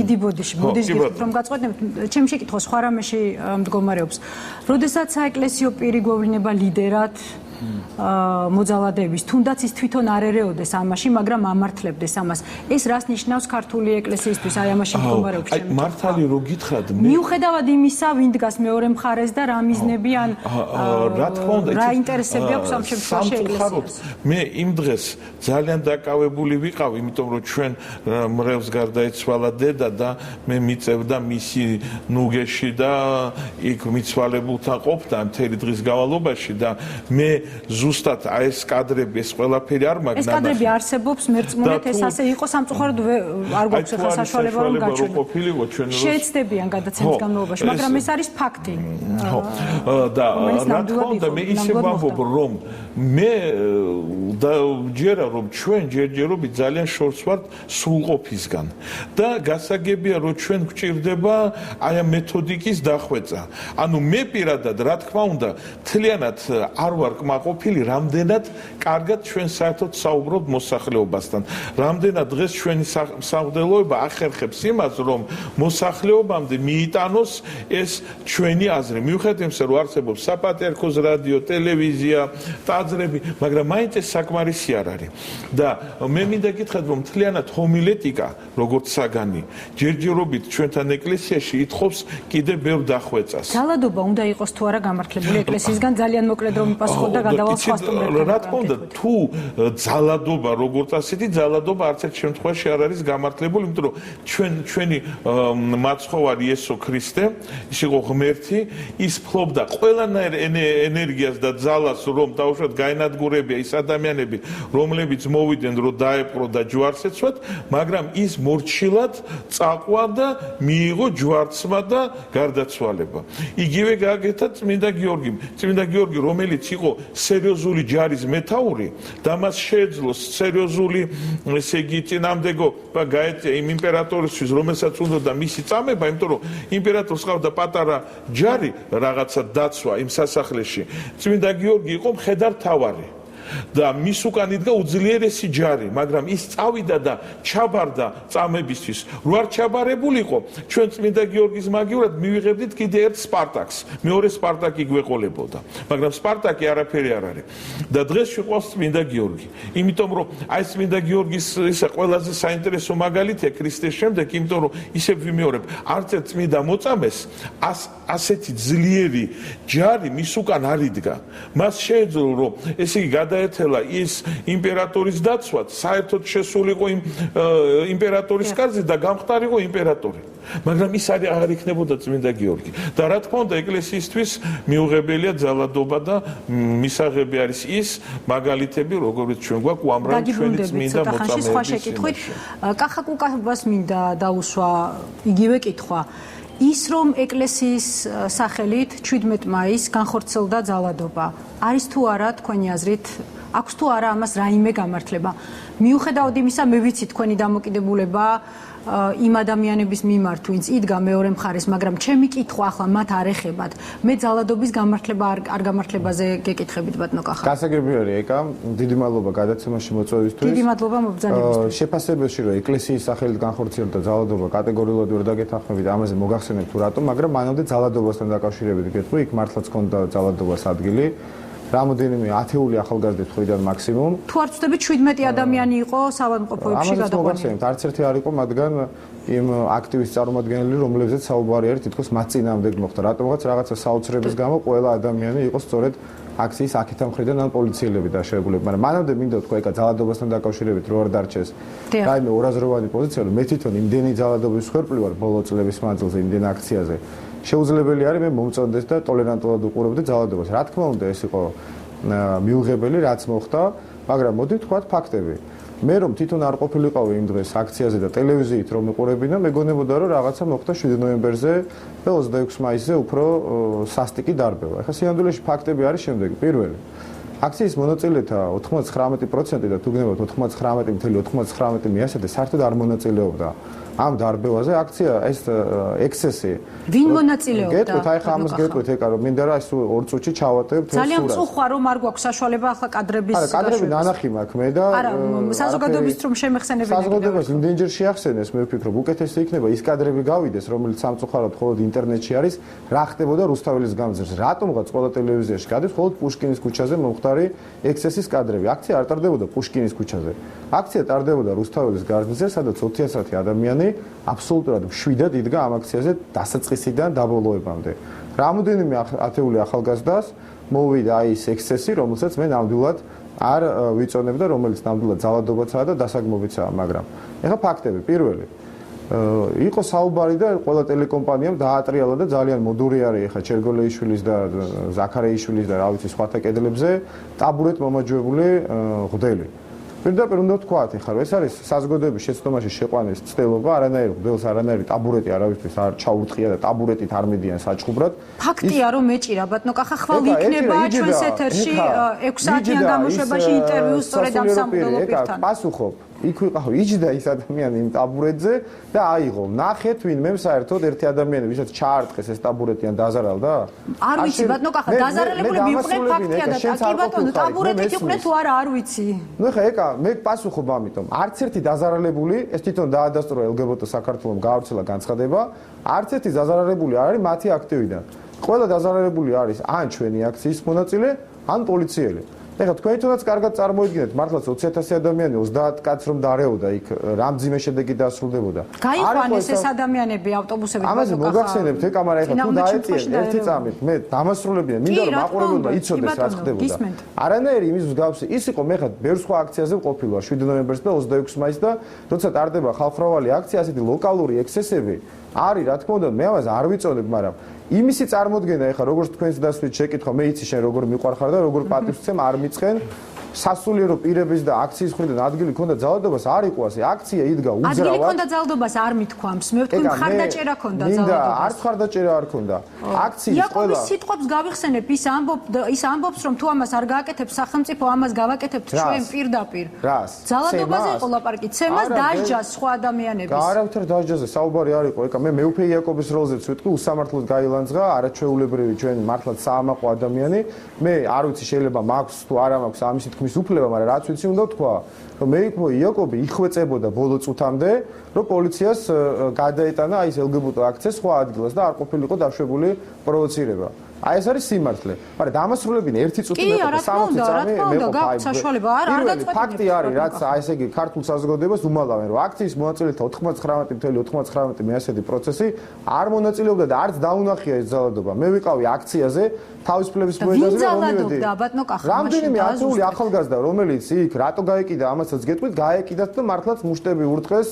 დიდი ბოდიში რომ გაწყვეტნებთ ჩემი შეკითხვა სხვა რამეში მდგომარეობს როდესაც საეკლესიო პირი გვევლინება ლიდერად მოძალადეების, თუნდაც ის თვითონ არ ერეოდეს ამაში, მაგრამ ამართლებდეს ამას. ეს რას ნიშნავს ქართული ეკლესიისთვის აი ამაში მდგომარეობაში? აი მართალი რო გითხრათ, მიუხედავად იმისა, ვინ დგას მეორე მხარეს და რა მიზნები ან რა თქმა უნდა, რა ინტერესები აქვს ამ შემთხვევაში ეკლესიას? მე იმ დღეს ძალიან დაკავებული ვიყავ, იმიტომ რომ ჩვენ მრევლს გარდაიცვალა დედა და მე მიწევდა მისი ნუგეში და იქ მიცვალებულთან ყოფდა მთელი დღის განმავლობაში და მე ზუსტად აი ეს კადრები, ეს ყველაფერი არ მაგ ეს კადრები არსებობს მერწმუნეთ, ეს ასე იყო სამწუხაროდ არ გვაქვს ახლა საშუალება რომ გაჩვენოთ. შეეცდებიან გადაცემის განმავლობაში, მაგრამ ეს არის ფაქტი. ხო. და რა თქმა უნდა მე ისე ვამბობ რომ მე და ჯერა რომ ჩვენ ჯერჯერობით ძალიან შორს ვართ სრულყოფისგან და გასაგებია რომ ჩვენ გვჭირდება აი ამ მეთოდიკის დახვეწა. ანუ მე პირადად რა თქმა უნდა თლიანად არ ვარ კმაყოფილი რამდენად კარგად ჩვენ საერთოდ საუბრობთ მოსახლეობასთან. რამდენად დღეს ჩვენი სამღვდელოება ახერხებს იმას რომ მოსახლეობამდე მიიტანოს ეს ჩვენი აზრი. მიუხედავად იმისა რომ არსებობს საპატრიარქოს რადიო, ტელევიზია, ტაძრები, მაგრამ მაინც ეს საკმარისი არ არის. და მე მინდა გითხრათ რომ მთლიანად ჰომილეტიკა როგორც საგანი ჯერჯერობით ჩვენთან ეკლესიაში ითხოვს კიდე ბევრ დახვეწას. ძალადობა უნდა იყოს თუ არა გამართლებული ეკლესიისგან ძალიან მოკლედ რომ მიპასუხოთ და გადავალ სხვა სტუმრებთან. რა თქმა უნდა თუ ძალადობა როგორც ასეთი ძალადობა არც ერთ შემთხვევაში არ არის გამართლებული, იმიტომ რომ ჩვენი მაცხოვარი იესო ქრისტე, ის იყო ღმერთი, ის ფლობდა ყველანაირ ენერგიას და ძალას რომ დაუშვათ გაენადგურებია ის ადამიანები, რომლებიც მოვიდნენ რომ დაეპყრო და ჯვარს ეცვათ, მაგრამ ის მორჩილად წაყვა და მიიღო ჯვარცმა და გარდაცვალება. იგივე გააკეთა წმინდა გიორგიმ. წმინდა გიორგი, რომელიც იყო სერიოზული ჯარის მეთაური და მას შეეძლო სერიოზული ესე იგი წინამდებო გაეწია იმ იმპერატორისთვის, რომელსაც უნდა მისი წამება, იმიტომ რომ იმპერატორს ყავდა პატარა ჯარი რაღაცა დაცვა იმ სასახლეში. წმინდა გიორგი იყო მხედართავარი. და მის უკან იდგა უძლიერესი ჯარი, მაგრამ ის წავიდა და ჩაბარდა წამებისთვის. რო არ ჩაბარებულიყო, ჩვენ წმინდა გიორგის მაგივრად მივიღებდით კიდე ერთ სპარტაკს. მეორე სპარტაკი გვეყოლებოდა, მაგრამ სპარტაკი არაფერი არ არის. და დღეს შეყვავს წმინდა გიორგი. იმიტომ რომ აი წმინდა გიორგის ისა ყველაზე საინტერესო მაგალითია ქრისტეს შემდეგ, იმიტომ რომ ისე ვიმეორებ, არც ერთ წმინდა მოწამეს ასეთი ძლიერი ჯარი მის უკან არ იდგა. მას შეეძლო რომ ესე იგი ეთელა ის იმპერატორის დაცვად საერთოდ შესულიყო იმ იმპერატორის კარზე და გამხდარიყო იმპერატორი. მაგრამ ის არ იქნებოდა წმინდა გიორგი. და რა თქმა უნდა ეკლესიისთვის მიუღებელია ძალადობა და მისაღები არის ის მაგალითები, როგორც ჩვენ გვაქვს უამრავი ჩვენი წმინდა მოწამეების. კახაკუკას მინდა დაუსვა იგივე კითხვა. ის რომ ეკლესიის სახელით 17 მაისს განხორციელდა ძალადობა, არის თუ არა თქვენი აზრით, აქვს თუ არა ამას რაიმე გამართლება? მიუხედავად იმისა, მე ვიცი თქვენი დამოკიდებულება იმ ადამიანების მიმართ, ვინც იდგა მეორე მხარეს, მაგრამ ჩემი კითხვა ახლა მათ არ ეხებათ. მე ძალადობის გამართლება არ გამართლებაზე გეკითხებით ბატონო კახა. გასაგები არის ეკა, დიდი მადლობა გადაცემაში მოწვევისთვის. დიდი მადლობა მობრძანებისთვის. შეფასებაში რომ ეკლესიის სახელით განხორციელდა ძალადობა კატეგორიულად ვერ დაგეთანხმებით, ამაზე მოგახსენებთ თუ რატომ, მაგრამ მანამდე ძალადობასთან დაკავშირებით გეტყვი, იქ მართლაც ქონდა ძალადობას ადგილი. რამოდენიმე ათეული ახალგაზრდა მხრიდან მაქსიმუმ. თუ არ ვწდები 17 ადამიანი იყო საავადმყოფოებში გადაყვანილი. არც ერთი არ იყო, მაგრამ იმ აქტივის წარმომადგენელი, რომლებზეც საუბარი არის, თითქოს მათ წინააღმდეგ მოხდა. რატომღაც რაღაცა საოცრების გამო ყველა ადამიანი იყო სწორედ აქციის აქეთა მხრიდან ან პოლიციელები დაშევებულები. მაგრამ მანამდე მინდა თქვა, ეკა ძალადობასთან დაკავშირებით რო არ დარჩეს. რაიმე ორაზროვანი პოზიცია, რომ მე თვითონ იმდენი ძალადობის მსხვერპლი ვარ ბოლო წლების მანძილზე იმდენ აქციაზე. შეუძლებელი არის მე მომწონდეს და ტოლერანტულად უყურებდე ძალადობას. რა თქმა უნდა, ეს იყო მიუღებელი, რაც მოხდა, მაგრამ მოდი ვთქვათ ფაქტები. მე რომ თვითონ არ ყოფილიყავი იმ დღეს აქციაზე და ტელევიზიით რომ მიყურებინა, მეგონებოდა რომ რაღაცა მოხდა 7 ნოემბერზე და 26 მაისზე უფრო სასტიკი დარბევა. ეხლა სინამდვილეში ფაქტები არის შემდეგი. პირველი, აქციის მონაწილეთა 99% და თუ გნებავთ 99.99 მიასადე საერთოდ არ მონაწილეობდა ამ დარბევაზე. აქცია ეს ექსესი ვინ მონაწილეობდა? გეტყვით, აი ხა ამას გეტყვით, ეკა რომ მინდა რა ეს 2 წუთში ჩავატებ თეს სურათს. ძალიან მწუხვა რომ არ გვაქვს საშუალება ახლა კადრების არა, კადრები ნანახი მაქვს მე და არა, საზოგადოების რომ შემეხსენებინა. საზოგადოებას იმდენჯერ შეახსენეს, მე ვფიქრობ, უკეთესი იქნება ის კადრები გავიდეს, რომელიც სამწუხაროდ მხოლოდ ინტერნეტში არის, რა ხდებოდა რუსთაველის გამზირზე. რატომღაც ყველა ტელევიზიაში გადის, მხოლოდ პუშკინის ქუჩაზე მოხდა საკუთარი ექსესის კადრები. აქცია არ ტარდებოდა პუშკინის ქუჩაზე. აქცია ტარდებოდა რუსთაველის გარდზე, სადაც 20,000 ადამიანი აბსოლუტურად მშვიდად იდგა ამ აქციაზე დასაწყისიდან დაბოლოებამდე. რამოდენიმე ათეული ახალგაზრდას მოვიდა ის ექსესი, რომელსაც მე ნამდვილად არ ვიწონებ და რომელიც ნამდვილად ძალადობაცაა და დასაგმობიცაა, მაგრამ ეხლა ფაქტები. პირველი იყო საუბარი და ყველა ტელეკომპანიამ დაატრიალა და ძალიან მოდური არის ეხლა ჩერგოლეიშვილის და ზაქარეიშვილის და რა ვიცი სხვათა კედლებზე ტაბურეტ მომაჯვებული ღდელი. პირდაპირ უნდა ვთქვათ, ეხლა ეს არის საზოგადოების შეცდომაში შეყვანის ცდელობა, არანაირი ღდელს არანაირი ტაბურეტი არავისთვის არ ჩაურტყია და ტაბურეტით არ მიდიან საჩხუბრად. ფაქტია რომ მეჭირა ბატონო კახა ხვალ იქნება ჩვენს ეთერში 6 საათიან გამოშვებაში ინტერვიუ სწორედ ამ სამღვდელო პირთან. პასუხობ იქ ვიყავ იჯდა ის ადამიანი იმ ტაბურეტზე და აიღო. ნახეთ ვინმე საერთოდ ერთი ადამიანი ვისაც ჩაარტყეს ეს ტაბურეტი ან დაზარალდა? არ ვიცი ბატონო კახა დაზარალებული მიყვნენ ფაქტია და კი ბატონო ტაბურეტით იყვნენ თუ არა არ ვიცი. ნუ ხა ეკა მე პასუხობ ამიტომ. არც ერთი დაზარალებული ეს თვითონ დაადასტურა LGBT საქართველოს გაავრცელა განცხადება, არც ერთი დაზარალებული არ არის მათი აქტივიდან. ყველა დაზარალებული არის ან ჩვენი აქციის მონაწილე, ან პოლიციელი. ეხლა თქვენ თუნდაც კარგად წარმოიდგინეთ, მართლაც 20,000 ადამიანი 30 კაცს რომ დარეოდა იქ რამძიმე შედეგი დასრულდებოდა. გაიყვანეს ეს ადამიანები ავტობუსებით ამაზე მოგახსენებთ ეკა, მაგრამ ეხლა თუ დაეწიეთ ერთი წამით, მე დამასრულებია, მინდა რომ მაყურებელმა იცოდეს რა ხდებოდა. არანაირი იმის მსგავსი ის იყო, მე ხა ბევრ სხვა აქციაზე ვყოფილვარ 7 ნოემბერს და 26 მაისს და როცა ტარდება ხალხმრავალი აქცია, ასეთი ლოკალური ექსესები არის, რა თქმა უნდა, მე ამას არ ვიწოდებ, მაგრამ იმისი წარმოდგენა ეხლა როგორც თქვენს დასვით შეკითხვა, მე იცი შენ როგორ მიყვარხარ და როგორ პატივსცემ არ მიწყენ სასულიერო პირების და აქციის მხრიდან ადგილი ქონდა ძალადობას არ იყო ასე აქცია იდგა უძრავად ადგილი ქონდა ძალადობას არ მithქვამს მე ვთქვი მხარდაჭერა ქონდა ძალადობას არც მხარდაჭერა არ ქონდა აქციის ყველა იაკობის სიტყვებს გავიხსენებ ის ამბობს რომ თუ ამას არ გააკეთებს სახელმწიფო ამას გავაკეთებთ ჩვენ პირდაპირ ძალადობაზე იყო ლაპარაკი ცემას დაჯას სხვა ადამიანების არავითარ დაჯაზე საუბარი არ იყო ეკა მე მეუფე იაკობის როლზეც ვიტყვი უსამართლოდ გაილანძღა არაჩვეულებრივი ჩვენ მართლაც საამაყო ადამიანი მე არ ვიცი შეიძლება მაქვს თუ არა მაქვს ამის მის უფლება, მაგრამ რაც ვიცი უნდა ვთქვა, რომ მე იაკობი იხვეწებოდა ბოლო წუთამდე, რომ პოლიციას გადაეტანა აი ეს LGBT აქცია სხვა ადგილას და არ ყოფილიყო დაშვებული პროვოცირება. აი ეს არის სიმართლე. მაგრამ დამასრულებინ ერთი წუთი მე 60 წამი მე გაქვს საშუალება არ გაწყვეტინებ. ფაქტი არის, რაც აი ესე იგი ქართულ საზოგადოებას უმალავენ, რომ აქციის მონაწილეთა 99.99 მეასეთი პროცესი არ მონაწილეობდა და არც დაუნახია ეს ძალადობა. მე ვიყავი აქციაზე თავისუფლების მოედანზე რომ მივედი. რამდენიმე ათეული ახალგაზრდა რომელიც იქ რატო გაეკიდა ამასაც გეტყვით, გაეკიდათ და მართლაც მუშტები ურთხეს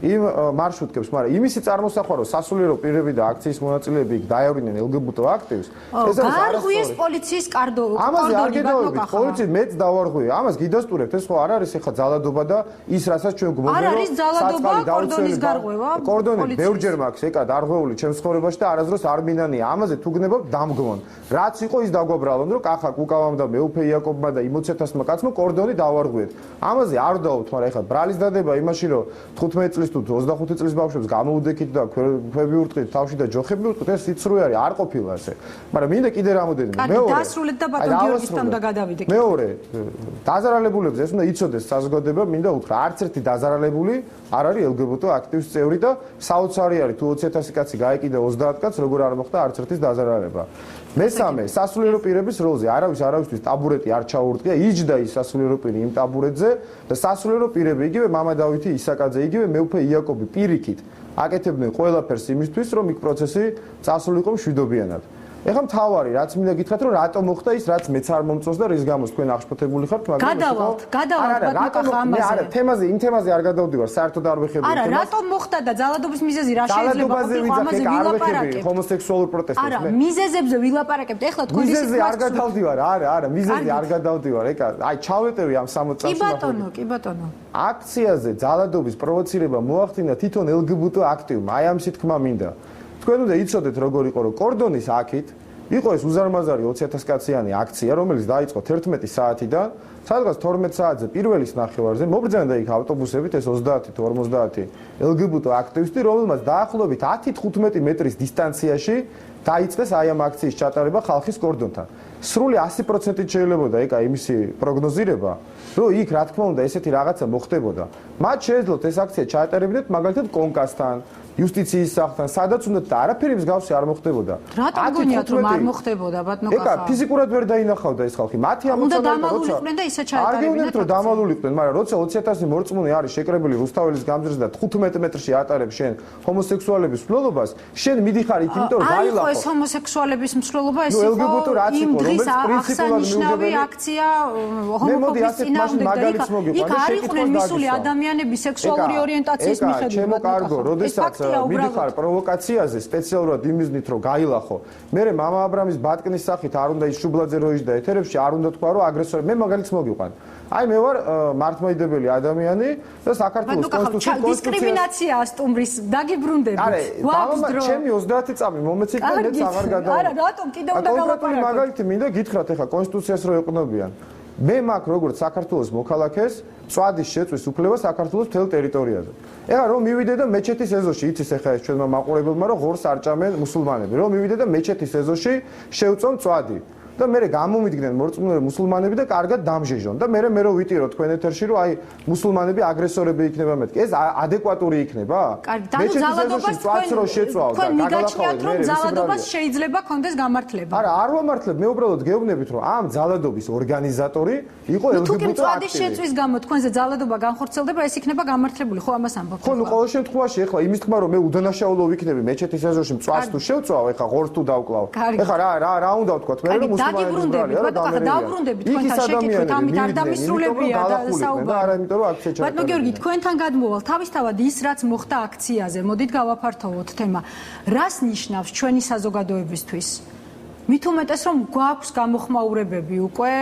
იმ მარშრუტკებს, მაგრამ იმისი წარმოსახვა რომ სასულიერო პირები და აქციის მონაწილეები იქ დაევრინენ LGBT აქტივს ეს არის არასწორი პოლიციის კარდონი ამაზე არ გედავებით პოლიცია მეც დავარღვია ამას გიდასტურებთ ეს ხო არ არის ეხა ძალადობა და ის რასაც ჩვენ გვმოგერო არ არის ძალადობა კორდონის გარღვევა კორდონი ბევრჯერ მაქვს ეკა დარღვეული ჩემს ცხოვრებაში და არასდროს არ მინანია ამაზე თუ გნებობ დამგმონ რაც იყო ის დაგვაბრალონ რომ კახა კუკავამ და მეუფე იაკობმა და 20,000-მა კაცმა კორდონი დავარღვიეთ ამაზე არ დავთ მაგრამ ეხა ბრალის დადება იმაში რომ 15 წლის თუ 25 წლის ბავშვებს გამოუდექით და ქვები ურტყით თავში და ჯოხები ურტყით ეს სიცრუე არის არ ყოფილა ასე მაგრამ მინდა კიდე რამოდენიმე მეორე დასრულეთ და ბატონ გიორგისთან და გადავიდეთ მეორე დაზარალებულებზე ეს უნდა იცოდეს საზოგადოება მინდა უთხრა არც ერთი დაზარალებული არ არის LGBT აქტივის წევრი და საოცარი არის თუ 20,000 კაცი გაეკიდა 30 კაცს როგორ არ მოხდა არც ერთის დაზარალება მესამე სასულიერო პირების როლზე არავისთვის ტაბურეტი არ ჩაურტყია იჯდა ის სასულიერო პირი იმ ტაბურეტზე და სასულიერო პირები იგივე მამა დავითი ისაკაძე იგივე მეუფე იაკობი პირიქით აკეთებდნენ ყველაფერს იმისთვის რომ იქ პროცესი წასულიყო მშვიდობიანად ეხლა მთავარი რაც მინდა გითხრათ რომ რატომ მოხდა ის რაც მეც არ მომწონს და რის გამოც თქვენ აღშფოთებული ხართ მაგრამ გადავალთ ბატონო ამაზე არა იმ თემაზე არ გადავდივარ საერთოდ არ ვეხები არა რატომ მოხდა და ძალადობის მიზეზი რა შეიძლება ყოფილიყო ამაზე ვილაპარაკებთ ჰომოსექსუალურ პროტესტებს არა მიზეზებზე ვილაპარაკებთ ეხლა თქვენ ის მიზეზზე არ გადავდივარ არა მიზეზზე არ გადავდივარ ეკა აი ჩავეტევი ამ 60 წამს კი ბატონო აქციაზე ძალადობის პროვოცირება მოახდინა თვითონ LGBT აქტივმა აი ამის თქმა მინდა თქვენ უნდა იცოდეთ როგორ იყო რომ კორდონის აქით იყო ეს უზარმაზარი 20,000 კაციანი აქცია რომელიც დაიწყო 11 საათიდან სადღაც 12 საათზე პირველის ნახევარზე მობრძანდა იქ ავტობუსებით ეს 30 თუ 50 LGBT აქტივისტი რომელმაც დაახლოებით 10-15 მეტრის დისტანციაში დაიწყეს აი ამ აქციის ჩატარება ხალხის კორდონთან სრული 100%-ით შეიძლებოდა ეკა იმისი პროგნოზირება რომ იქ რა თქმა უნდა ესეთი რაღაცა მოხდებოდა მათ შეეძლოთ ეს აქცია ჩაატარებინათ მაგალითად კონკასთან იუსტიციის სახლთან, სადაც უნდა და არაფერი მსგავსი არ მოხდებოდა. რატომ გონიათ რომ არ მოხდებოდა ბატონო კახა? ეკა ფიზიკურად ვერ დაინახავდა ეს ხალხი. მათი ამოცანა იყო როცა დამალულიყვნენ და ისე ჩაეტარებინათ. არ გეუბნებით რომ დამალულიყვნენ, მაგრამ როცა 20.000 მორწმუნე არის შეკრებილი რუსთაველის გამზირზე და 15 მეტრში ატარებს შენ ჰომოსექსუალების მსვლელობას, შენ მიდიხარ იქ, იმიტომ რომ გაილახო. აი ეს ჰომოსექსუალების მსვლელობა ეს იყო იმ დღის აღსანიშნავი აქცია ჰომოფობიის წინააღმდეგ. იქ არ იყვნენ მისული ადამიანები სექსუალური ორიენტაციის მიხედვით. ჩემო კარგო, როდესაც მიდიხარ პროვოკაციაზე სპეციალურად იმიზნით რომ გაილახო. მე მამა აბრამის ბატკნის სახით არ უნდა იშუბლაძე როიჟდა ეთერებში არ უნდა თქვა რომ აგრესორი მე მაგალითს მოგიყვან. აი მე ვარ მართლმადიდებელი ადამიანი და საქართველოს კონსტიტუციის დისკრიმინაციაა სტუმრის დაგიბრუნდები. გვაქვს დრო. ჩემი 30 წამი მომეცით და მეც აღარ გადავა. არა, რატომ კიდევ უნდა გავაპარაკოთ. მაგალითი მინდა გითხრათ ეხლა კონსტიტუციას რო ეყნობიან. მე მაქვს როგორც საქართველოს მოქალაქეს წვადის შეწვის უფლება საქართველოს მთელ ტერიტორიაზე. ეხლა რომ მივიდე და მეჩეთის ეზოში, იცის ეხლა ეს ჩვენმა მაყურებელმა რომ ღორს არ ჭამენ მუსულმანები. რომ მივიდე და მეჩეთის ეზოში შევწონ წვადი. და მე გამომიდგნენ მორწმუნე მუსულმანები და კარგად დამჟეჟონ და მე რო ვიტირო თქვენ ეთერში რომ აი მუსულმანები აგრესორები იქნება მეთქი ეს ადეკვატური იქნება? მეჩეთის ეზოში წვადს რო შეწვავ და გაგალახავენ მე ძალადობას შეიძლება კონდეს გამართლება. არა არ ვამართლებ მე უბრალოდ გეუბნებით რომ ამ ძალადობის ორგანიზატორი იყო LGBT აქტივისტი. თუ წვადის შეწვის გამო თქვენზე ძალადობა განხორციელდება ეს იქნება გამართლებული ხო ამას ამბობთ? ხო ნუ ყოველ შემთხვევაში ეხლა იმის თქმა რომ მე უდანაშაულო ვიქნები მეჩეთის ეზოში წვას თუ შევწვავ ეხლა ღორს თუ დავკლავ. ეხლა რა უნდა ვთქვა მე რომ დაგიბრუნდებით, ბატონო, დაუბრუნდებით თქვენთან შეკითხვით, ამით არ დამისრულებია და საუბარი. არა, იმიტომ რომ აქცია ჩაატარებია. ბატონო გიორგი, თქვენთან გადმოვალ, თავისთავად ის რაც მოხდა აქციაზე, მოდით გავაფართოვოთ თემა. რას ნიშნავს ჩვენი საზოგადოებისთვის? მით უმეტეს რომ გვაქვს გამოხმაურებები უკვე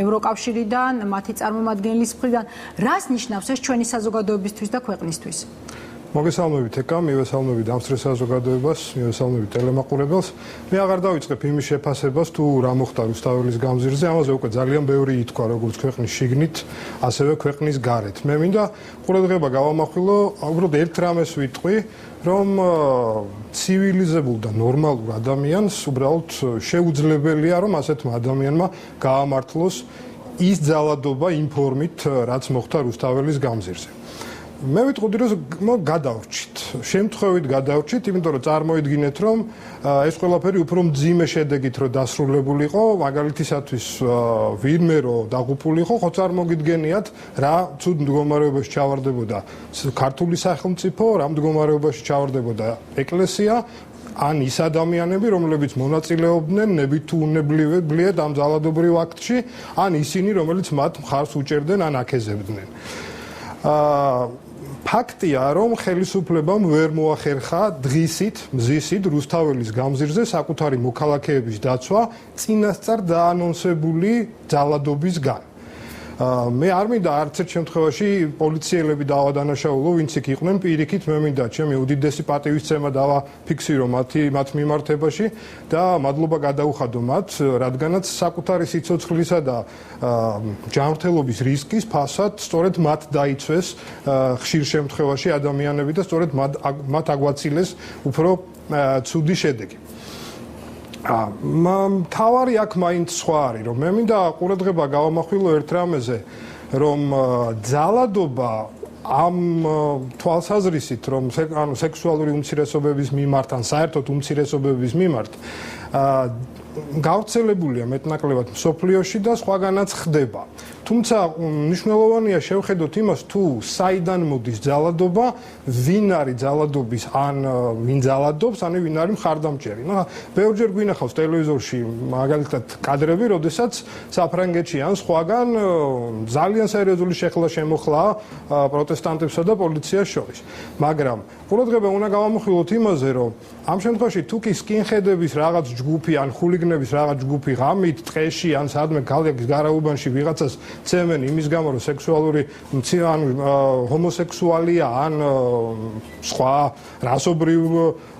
ევროკავშირიდან, მათი წარმომადგენლის მხრიდან, რას ნიშნავს ეს ჩვენი საზოგადოებისთვის და ქვეყნისთვის? მოგესალმებით ეკა, მივესალმებით დამსწრე საზოგადოებას, მივესალმებით ტელემაყურებელს. მე აღარ დავიწყებ იმის შეფასებას თუ რა მოხდა რუსთაველის გამზირზე, ამაზე უკვე ძალიან ბევრი ითქვა როგორც ქვეყნის შიგნით, ასევე ქვეყნის გარეთ. მე მინდა ყურადღება გავამახვილო, უბრალოდ ერთ რამეს ვიტყვი, რომ ცივილიზებულ და ნორმალურ ადამიანს უბრალოდ შეუძლებელია რომ ასეთმა ადამიანმა გაამართლოს ის ძალადობა იმ ფორმით, რაც მოხდა რუსთაველის გამზირზე. მე ვიტყოდი რომ გადავრჩით, შემთხვევით გადავრჩით, იმიტომ რომ წარმოიდგინეთ რომ ეს ყველაფერი უფრო მძიმე შედეგით რო დასრულებულიყო, მაგალითისათვის ვინმე რო დაღუპულიყო, ხო წარმოგიდგენიათ რა ცუდ მდგომარეობაში ჩავარდებოდა ქართული სახელმწიფო, რა მდგომარეობაში ჩავარდებოდა ეკლესია, ან ის ადამიანები, რომლებიც მონაწილეობდნენ ნებით თუ უნებლიეთ ამ ძალადობრივ აქტში, ან ისინი, რომელიც მათ მხარს უჭერდნენ ან აკეზებდნენ. ფაქტია, რომ ხელისუფლებამ ვერ მოახერხა დღისით, მზისით რუსთაველის გამზირზე საკუთარი მოქალაქეების დაცვა წინასწარ დაანონსებული ძალადობისგან. მე არ მინდა არც ერთ შემთხვევაში პოლიციელები დავადანაშაულო, ვინც იქ იყვნენ პირიქით, მე მინდა ჩემი უდიდესი პატივისცემა დავაფიქსირო მათ მიმართებაში და მადლობა გადაუხადო მათ, რადგანაც საკუთარი სიცოცხლისა და ჯანმრთელობის რისკის ფასად სწორედ მათ დაიცვეს ხშირ შემთხვევაში ადამიანები და სწორედ მათ აგვაცილეს უფრო ცუდი შედეგი. თავარი აქ მაინც სხვა არის, რომ მე მინდა ყურადღება გავამახვილო ერთ რამეზე, რომ ძალადობა ამ თვალსაზრისით, რომ სექსუალური უმცირესობების მიმართ ან საერთოდ უმცირესობების მიმართ გავრცელებულია მეტნაკლებად მსოფლიოში და სხვაგანაც ხდება. თუმცა მნიშვნელოვანია შევხედოთ იმას, თუ საიდან მოდის ძალადობა, ვინ არის ძალადობის ან ვინ ძალადობს, ან ვინ არის მხარდამჭერი. ბევრჯერ გვინახავს ტელევიზორში მაგალითად კადრები, როდესაც საფრანგეთში ან სხვაგან ძალიან სერიოზული შეხლა შემოხლა პროტესტანტებსა და პოლიციას შორის. მაგრამ ყურადღება უნდა გავამახვილოთ იმაზე, რომ ამ შემთხვევაში თუ კი სკინჰედების რაღაც ჯგუფი ან ხულიგნების რაღაც ჯგუფი ღამით, ტყეში ან სადმე ქალაქის გარაუბანში ვიღაცას ცემენ იმის გამო, რომ სექსუალური ან ჰომოსექსუალია ან სხვა რასობრივ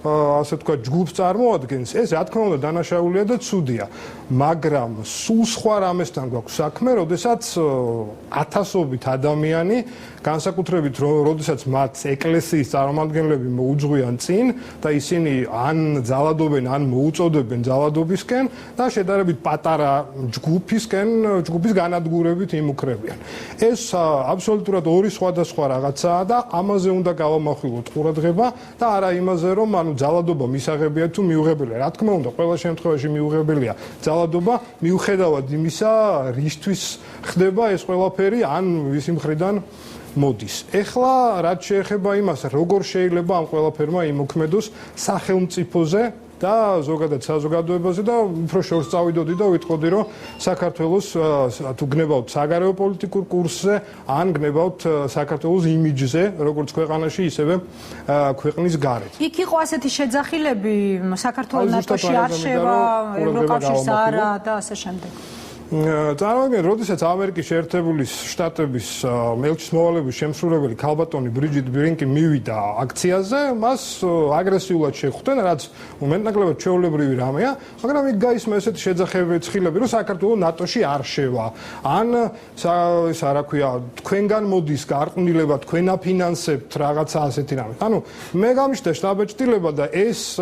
ასე თქვა ჯგუფს წარმოადგენს, ეს რა თქმა უნდა დანაშაულია და ცუდია. მაგრამ სულ სხვა რამესთან გვაქვს საქმე, როდესაც ათასობით ადამიანი, განსაკუთრებით როდესაც მათ ეკლესიის წარმომადგენლები მოუძღვიან წინ და ისინი ან ძალადობენ, ან მოუწოდებენ ძალადობისკენ და შედარებით პატარა ჯგუფის განადგურების მიზეზებით იმუქრებიან. ეს აბსოლუტურად ორი სხვადასხვა რაღაცაა და ამაზე უნდა გავამახვილოთ ყურადღება და არა იმაზე, რომ ძალადობა მისაღებია თუ მიუღებელია. რა თქმა უნდა, ყველა შემთხვევაში მიუღებელია ძალადობა, მიუხედავად იმისა, რისთვის ხდება ეს ყველაფერი, ან ვისი მხრიდან მოდის. ეხლა რაც შეეხება იმას, როგორ შეიძლება ამ ყველაფერმა იმოქმედოს სახელმწიფოზე და ზოგადად საზოგადოებაზე და უფრო შორს წავიდოდი და ვიტყოდი, რომ საქართველოს თუ გნებავთ საგარეო პოლიტიკურ კურსზე, ან გნებავთ საქართველოს იმიჯზე, როგორც ქვეყანაში, ისევე ქვეყნის გარეთ. იქ იყო ასეთი შეძახილები, საქართველოს ნატოში არ შევა, ევროკავშირს არა და ასე შემდეგ. წარმოიდგინეთ, როდესაც ამერიკის შეერთებული შტატების ელჩის მოვალეობის შემსრულებელი ქალბატონი ბრიჯიტ ბრინკი მივიდა აქციაზე, მას აგრესიულად შეხვდნენ, რაც უმეტნაკლებად ჩვეულებრივი რამეა, მაგრამ იქ გაისმა ესეთი შეძახებები, ცხილები, რომ საქართველოს ნატოში არ შევა, ან ისა რა ქვია, თქვენგან მოდის გარყვნილება, თქვენ აფინანსებთ რაღაცა ასეთი რამე. ანუ მე გამიშთა შტაბ-ჭრილება და ეს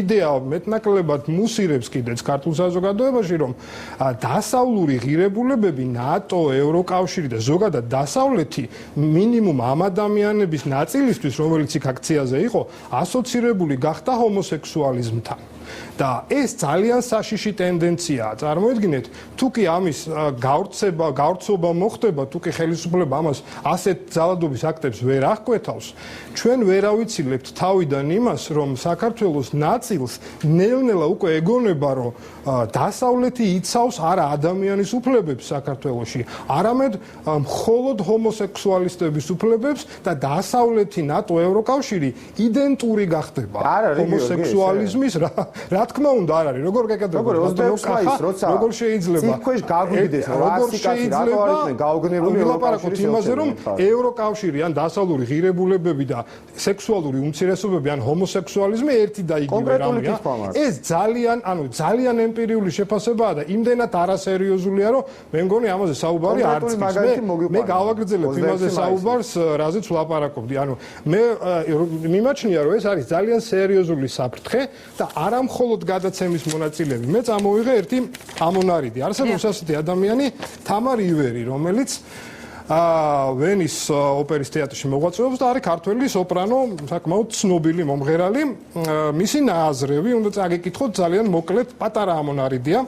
იდეა მეტნაკლებად მუსირებს კიდეც ქართულ საზოგადოებაში, რომ დასავლური ღირებულებები ნატო, ევროკავშირი და ზოგადად დასავლეთი მინიმუმ ამ ადამიანების ნაწილისთვის, რომელიც იქ აქციაზე იყო, ასოცირებული გახდა ჰომოსექსუალიზმთან. და ეს ძალიან საშიში ტენდენციაა. წარმოიდგინეთ, თუ კი ამის გავრცობა მოხდება, თუ კი ხელისუფლება ამას ასეთ ძალადობის აქტებს ვერ აღკვეთავს, ჩვენ ვერ ავიცილებთ თავიდან იმას, რომ საქართველოს ნაწილს ნელ-ნელა უკვე ეგონება, რომ დასავლეთი იცავს არა ადამიანის უფლებებს საქართველოში, არამედ მხოლოდ ჰომოსექსუალისტების უფლებებს და დასავლეთი ნატო, ევროკავშირი identური გახდება ჰომოსექსუალიზმის რა თქმა უნდა არ არის როგორ გეკეთება როგორ შეიძლება იქ გაგვიგდეს როგორ შეიძლება ვილაპარაკოთ იმაზე რომ ევროკავშირი ან დასავლური ღირებულებები და სექსუალური უმცირესობები ან ჰომოსექსუალიზმი ერთი და იგივე რამეა ეს ძალიან ემპირიული შეფასებაა და იმდენად არასერიოზულია რომ მე მგონი ამაზე საუბარი არც მე გავაგრძელებ იმაზე საუბარს რაზეც ვლაპარაკობდი ანუ მე მიმაჩნია რომ ეს არის ძალიან სერიოზული საფრთხე და არა მხოლოდ გადაცემის მონაწილეები. მე წამოვიღე ერთი ამონარიდი. არსებობს ასეთი ადამიანი თამარ ივერი, რომელიც ვენის ოპერის თეატრში მოღვაწეობს და არის ქართველი სოპრანო, საკმაოდ ცნობილი მომღერალი. მისი ნააზრევი უნდა წაგეკითხოთ ძალიან მოკლედ, პატარა ამონარიდია.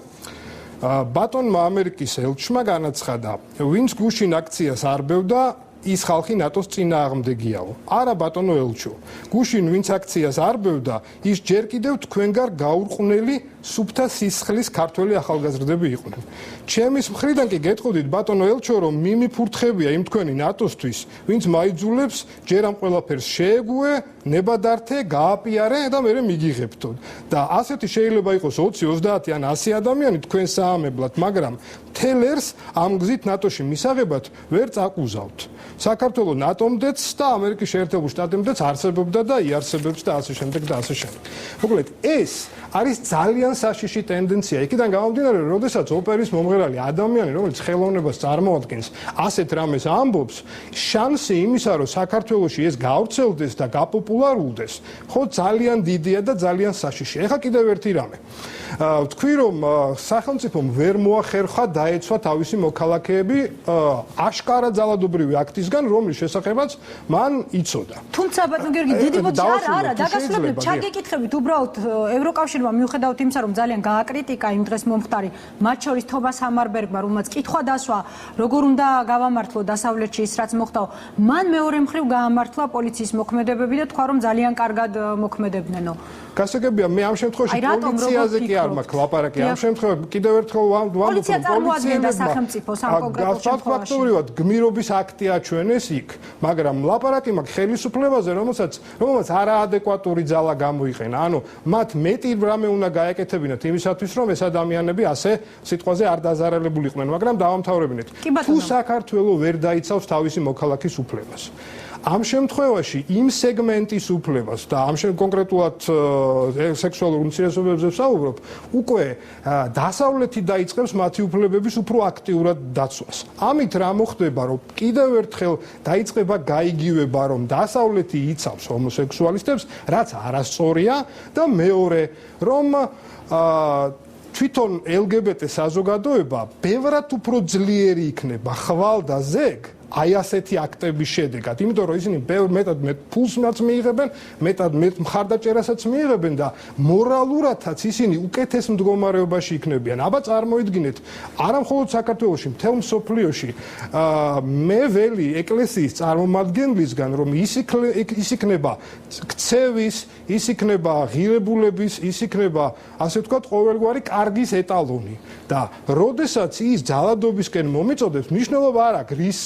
ბატონმა ამერიკის ელჩმა განაცხადა, ვინც გუშინ აქციას არბევდა ის ხალხი ნატოს წინააღმდეგიაო. არა ბატონო ელჩო. გუშინ ვინც აქციას არბევდა, ის ჯერ კიდევ თქვენგან გაურყვნელი სუფთა სისხლის ქართველი ახალგაზრდები იყვნენ. ჩემის მხრიდან კი გეტყოდით ბატონო ელჩო, რომ მიმიფურთხებია იმ თქვენი ნატოსთვის, ვინც მაიძულებს ჯერ ამ ყველაფერს შეეგუე, ნებადართე, გააპიარე და მერე მიგიღებთო. და ასეთი შეიძლება იყოს 20, 30 ან 100 ადამიანი თქვენ საამებლად, მაგრამ თელერს ამ გზით ნატოში მისაღებად ვერ წაკუზავთ. საქართველოს ნატომდეც და ამერიკის შეერთებულ შტატებმდეც არსებობდა და იარსებებს და ასე შემდეგ და ასე შემდეგ. მოკლედ ეს არის ძალიან საშიში ტენდენცია. იქიდან გამომდინარე, რომ როდესაც ოპერის მომღერალი ადამიანი, რომელიც ხელოვნებას წარმოადგენს, ასეთ რამეს ამბობს, შანსი იმისა, რომ საქართველოში ეს გავრცელდეს და გაპოპულარულდეს, ხო ძალიან დიდია და ძალიან საშიში. ეხლა კიდევ ერთი რამე. ვთქვი, რომ სახელმწიფომ ვერ მოახერხა დაეცვა თავისი მოქალაქეები აშკარა ძალადობრივი აქტისგან, რომლის შესახებაც მან იცოდა. თუმცა ბატონო გიორგი, დიდი მოწია არა, დაგასრულებ, ჩაგეკითხებით უბრალოდ ევროკავშირმა მიუხედავად იმისა, რომ ძალიან გააკრიტიკა იმ დღეს მომხდარი, მათ შორის თომას ჰამარბერგმა, რომელმაც კითხვა დასვა, როგორ უნდა გავამართლო დასავლეთში ის რაც მოხდაო, მან მეორე მხრივ გაამართლა პოლიციის მოქმედებები და თქვა, რომ ძალიან კარგად მოქმედებდნენო. გასაგებია, მე ამ შემთხვევაში პოლიციაზე კი არ მაქვს ლაპარაკი. ამ შემთხვევაში კიდევ ერთხელ ვამბობ, რომ პოლიცია წარმოადგენდა სახელმწიფოს ამ კონკრეტულ შემთხვევაში. ფაქტობრივად გმირობის აქტი აჩვენეს იქ, მაგრამ ლაპარაკი მაქვს ხელისუფლებაზე, რომელმაც არაადეკვატური ძალა გამოიყენა. ანუ მათ მეტი რამე უნდა გაეკეთებინათ იმისათვის, რომ ეს ადამიანები ასე სიტყვაზე არ დაზარალებულიყვნენ, მაგრამ დავამთავრებინეთ. თუ საქართველოს ვერ დაიცავს თავისი მოქალაქის უფლებას. ამ შემთხვევაში იმ სეგმენტის უფლებას და ამ კონკრეტულად სექსუალურ უმცირესობებზე ვსაუბრობ, უკვე დასავლეთი დაიწყებს მათი უფლებების უფრო აქტიურად დაცვას. ამით რა მოხდება, რომ კიდევ ერთხელ დაიწყება გაიგივება, რომ დასავლეთი იცავს ჰომოსექსუალისტებს, რაც არასწორია და მეორე, რომ თვითონ LGBT საზოგადოება ბევრად უფრო ძლიერი იქნება ხვალ და ზეგ აი ასეთი აქტების შედეგად, იმიტომ რომ ისინი მეტად ფულს მიიღებენ, მეტად მხარდაჭერასაც მიიღებენ და მორალურადაც ისინი უკეთეს მდგომარეობაში იქნებიან. აბა წარმოიდგინეთ, არა მხოლოდ საქართველოში, მთელ მსოფლიოში მე ველი ეკლესიის წარმომადგენლისგან, რომ ის იქნება ქცევის, ის იქნება ღირებულების, ის იქნება, ასე ვთქვათ, ყოველგვარი კარგის ეტალონი და როდესაც ის ძალადობისკენ მომიწოდებს, მნიშვნელობა არ აქვს რის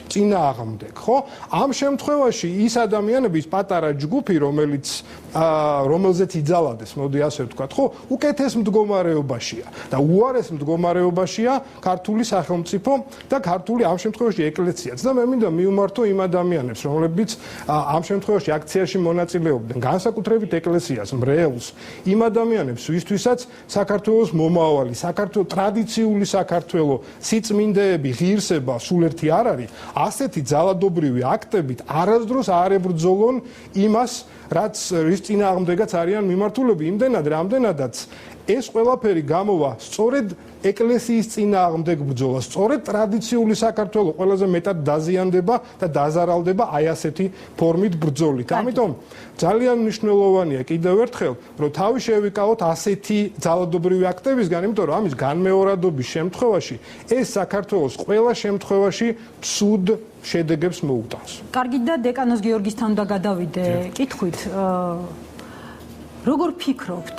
წინააღმდეგ, ხო? ამ შემთხვევაში ის ადამიანების პატარა ჯგუფი, რომელზეც იძალადეს, მოდი ასე ვთქვათ, ხო, უკეთეს მდგომარეობაშია და უარეს მდგომარეობაშია ქართული სახელმწიფო და ქართული ამ შემთხვევაში ეკლესიაც. და მე მინდა მივმართო იმ ადამიანებს, რომლებიც ამ შემთხვევაში აქციაში მონაწილეობდნენ, განსაკუთრებით ეკლესიას, მრევლს, იმ ადამიანებს, ვისთვისაც საქართველოს მომავალი, საქართველოს ტრადიციული საქართველოს სიწმინდეები, ღირსება სულ ერთი არ არის. ასეთი ძალადობრივი აქტებით არასდროს არ ებრძოლონ იმას, რის წინააღმდეგაც არიან მიმართულები, იმდენად, რამდენადაც ეს ყველაფერი გამოვა სწორედ ეკლესიის წინააღმდეგ ბრძოლა, სწორედ ტრადიციული საქართველოს ყველაზე მეტად დაზიანდება და დაზარალდება აი ასეთი ფორმით ბრძოლით. ამიტომ ძალიან მნიშვნელოვანია კიდევ ერთხელ, რომ თავი შევიკავოთ ასეთი ძალადობრივი აქტებისგან, იმიტომ რომ ამის განმეორადობის შემთხვევაში ეს საქართველოს ყველა შემთხვევაში ცუდ შედეგებს მოუტანს. კარგი და დეკანოს გიორგისთან უნდა გადავიდე კითხვით. როგორ ფიქრობთ,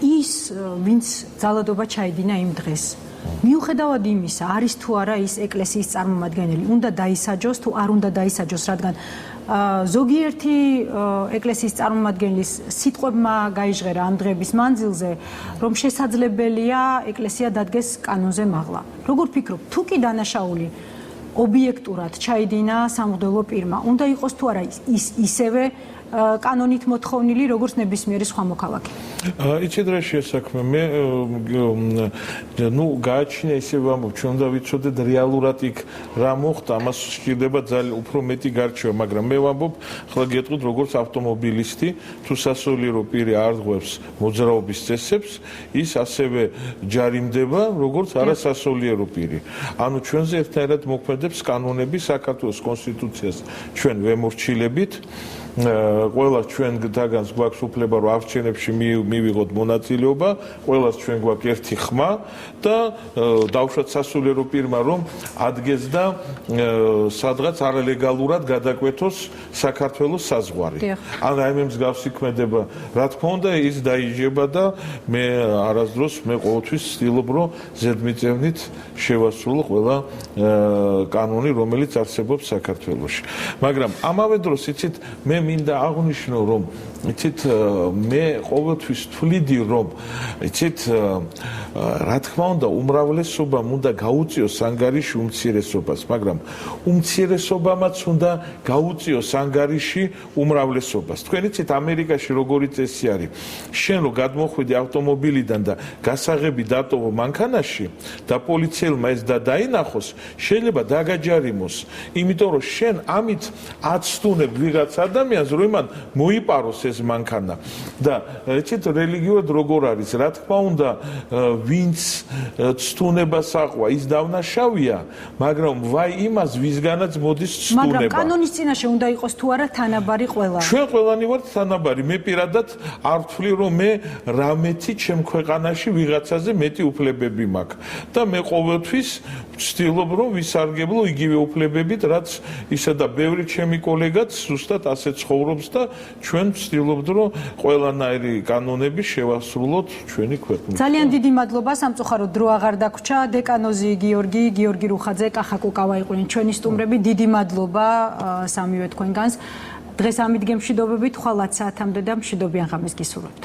ის ვინც ძალადობა ჩაედინა იმ დღეს, მიუხედავად იმისა, არის თუ არა ის ეკლესიის წარმომადგენელი, უნდა დაისაჯოს თუ არ უნდა დაისაჯოს, რადგან ზოგიერთი ეკლესიის წარმომადგენლის სიტყვებმა გაიჟღერა ამ დღების მანძილზე, რომ შესაძლებელია ეკლესია დადგეს კანონზე მაღლა. როგორ ფიქრობთ, თუ კი დანაშაული ობიექტურად ჩაიდინა სამღვდელო პირმა, უნდა იყოს თუ არა ისევე კანონით მოთხოვნილი, როგორც ნებისმიერი სხვა მოქალაქე. იცით რა შესაქმე, მე გააჩნია ისე ვამბობ, ჩვენ უნდა ვიცოდეთ რეალურად იქ რა მოხდა, ამას სჭირდება ძალიან უფრო მეტი გარჩევა, მაგრამ მე ვამბობ, ახლა გეტყვით, როგორც ავტომობილისტი, თუ სასულიერო პირი არ ღვევს მოძრაობის წესებს, ის ასევე ჯარიმდება, როგორც არასასულიერო პირი. ანუ ჩვენზე ერთნაირად მოქმედებს კანონები, საქართველოს კონსტიტუციას ჩვენ ვემორჩილებით. ყველას ჩვენთაგანს გვაქვს უფლება, რომ არჩევნებში მივიღოთ მონაწილეობა, ყველას ჩვენ გვაქვს ერთი ხმა და დავშვათ სასულიერო პირმა, რომ ადგეს და სადღაც არალეგალურად გადაკვეთოს საქართველოს საზღვარი. ან აი მე მსგავსი ქმედება, რა თქმა უნდა, ის დაიჯება და მე არასდროს მე ყოველთვის ვცდილობ, რომ ზედმიწევნით შევასრულო ყველა კანონი, რომელიც არსებობს საქართველოში. მაგრამ ამავე დროს იცით, მე მინდა აღნიშნო, რომ იცით, მე ყოველთვის თვლიდი, რომ იცით, რა თქმა უნდა, უმრავლესობამ უნდა გაუწიოს ანგარიში უმცირესობას, მაგრამ უმცირესობამაც უნდა გაუწიოს ანგარიში უმრავლესობას. თქვენ იცით, ამერიკაში როგორი წესი არის? შენ რო გადმოხვიდი ავტომობილიდან და გასაღები დატოვო მანქანაში და პოლიციელმა ეს დაინახოს, შეიძლება დაგაჯარიმოს, იმიტომ რომ შენ ამით აცდუნებ ვიღაც ადამიანს, რომ იმან მოიპაროს ეს მანქანა. და იცით, რელიგიურად როგორ არის? რა თქმა უნდა, ვინც ცდუნებას აყვა, ის დავნაშავია, მაგრამ ვაი იმას, ვისგანაც მოდის ცდუნება. მაგრამ კანონის წინაშე უნდა იყოს თუ არა თანაბარი ყველა. ჩვენ ყველანი ვართ თანაბარი. მე პირადად არ ვთვლი, რომ მე რამეთი ჩემ ქვეყანაში ვიღაცაზე მეტი უფლებები მაქვს. და მე ყოველთვის ვცდილობ, რომ ვისარგებლო იგივე უფლებებით, რაც ისა და ბევრი ჩემი კოლეგაც ზუსტად ასე ცხოვრობს და ჩვენ ვცდილობთ, რომ ყველანაირი კანონები შევასრულოთ ჩვენი ქვეყნით. ძალიან დიდი მადლობა, სამწუხაროდ დრო აღარ დაგვრჩა. დეკანოზი გიორგი რუხაძე, კახა კუკავა იყვნენ ჩვენი სტუმრები. დიდი მადლობა სამივე თქვენგანს. დღეს ამით გემშვიდობებით, ხვალ 10 საათამდე და მშვიდობიან ღამეს გისურვებთ.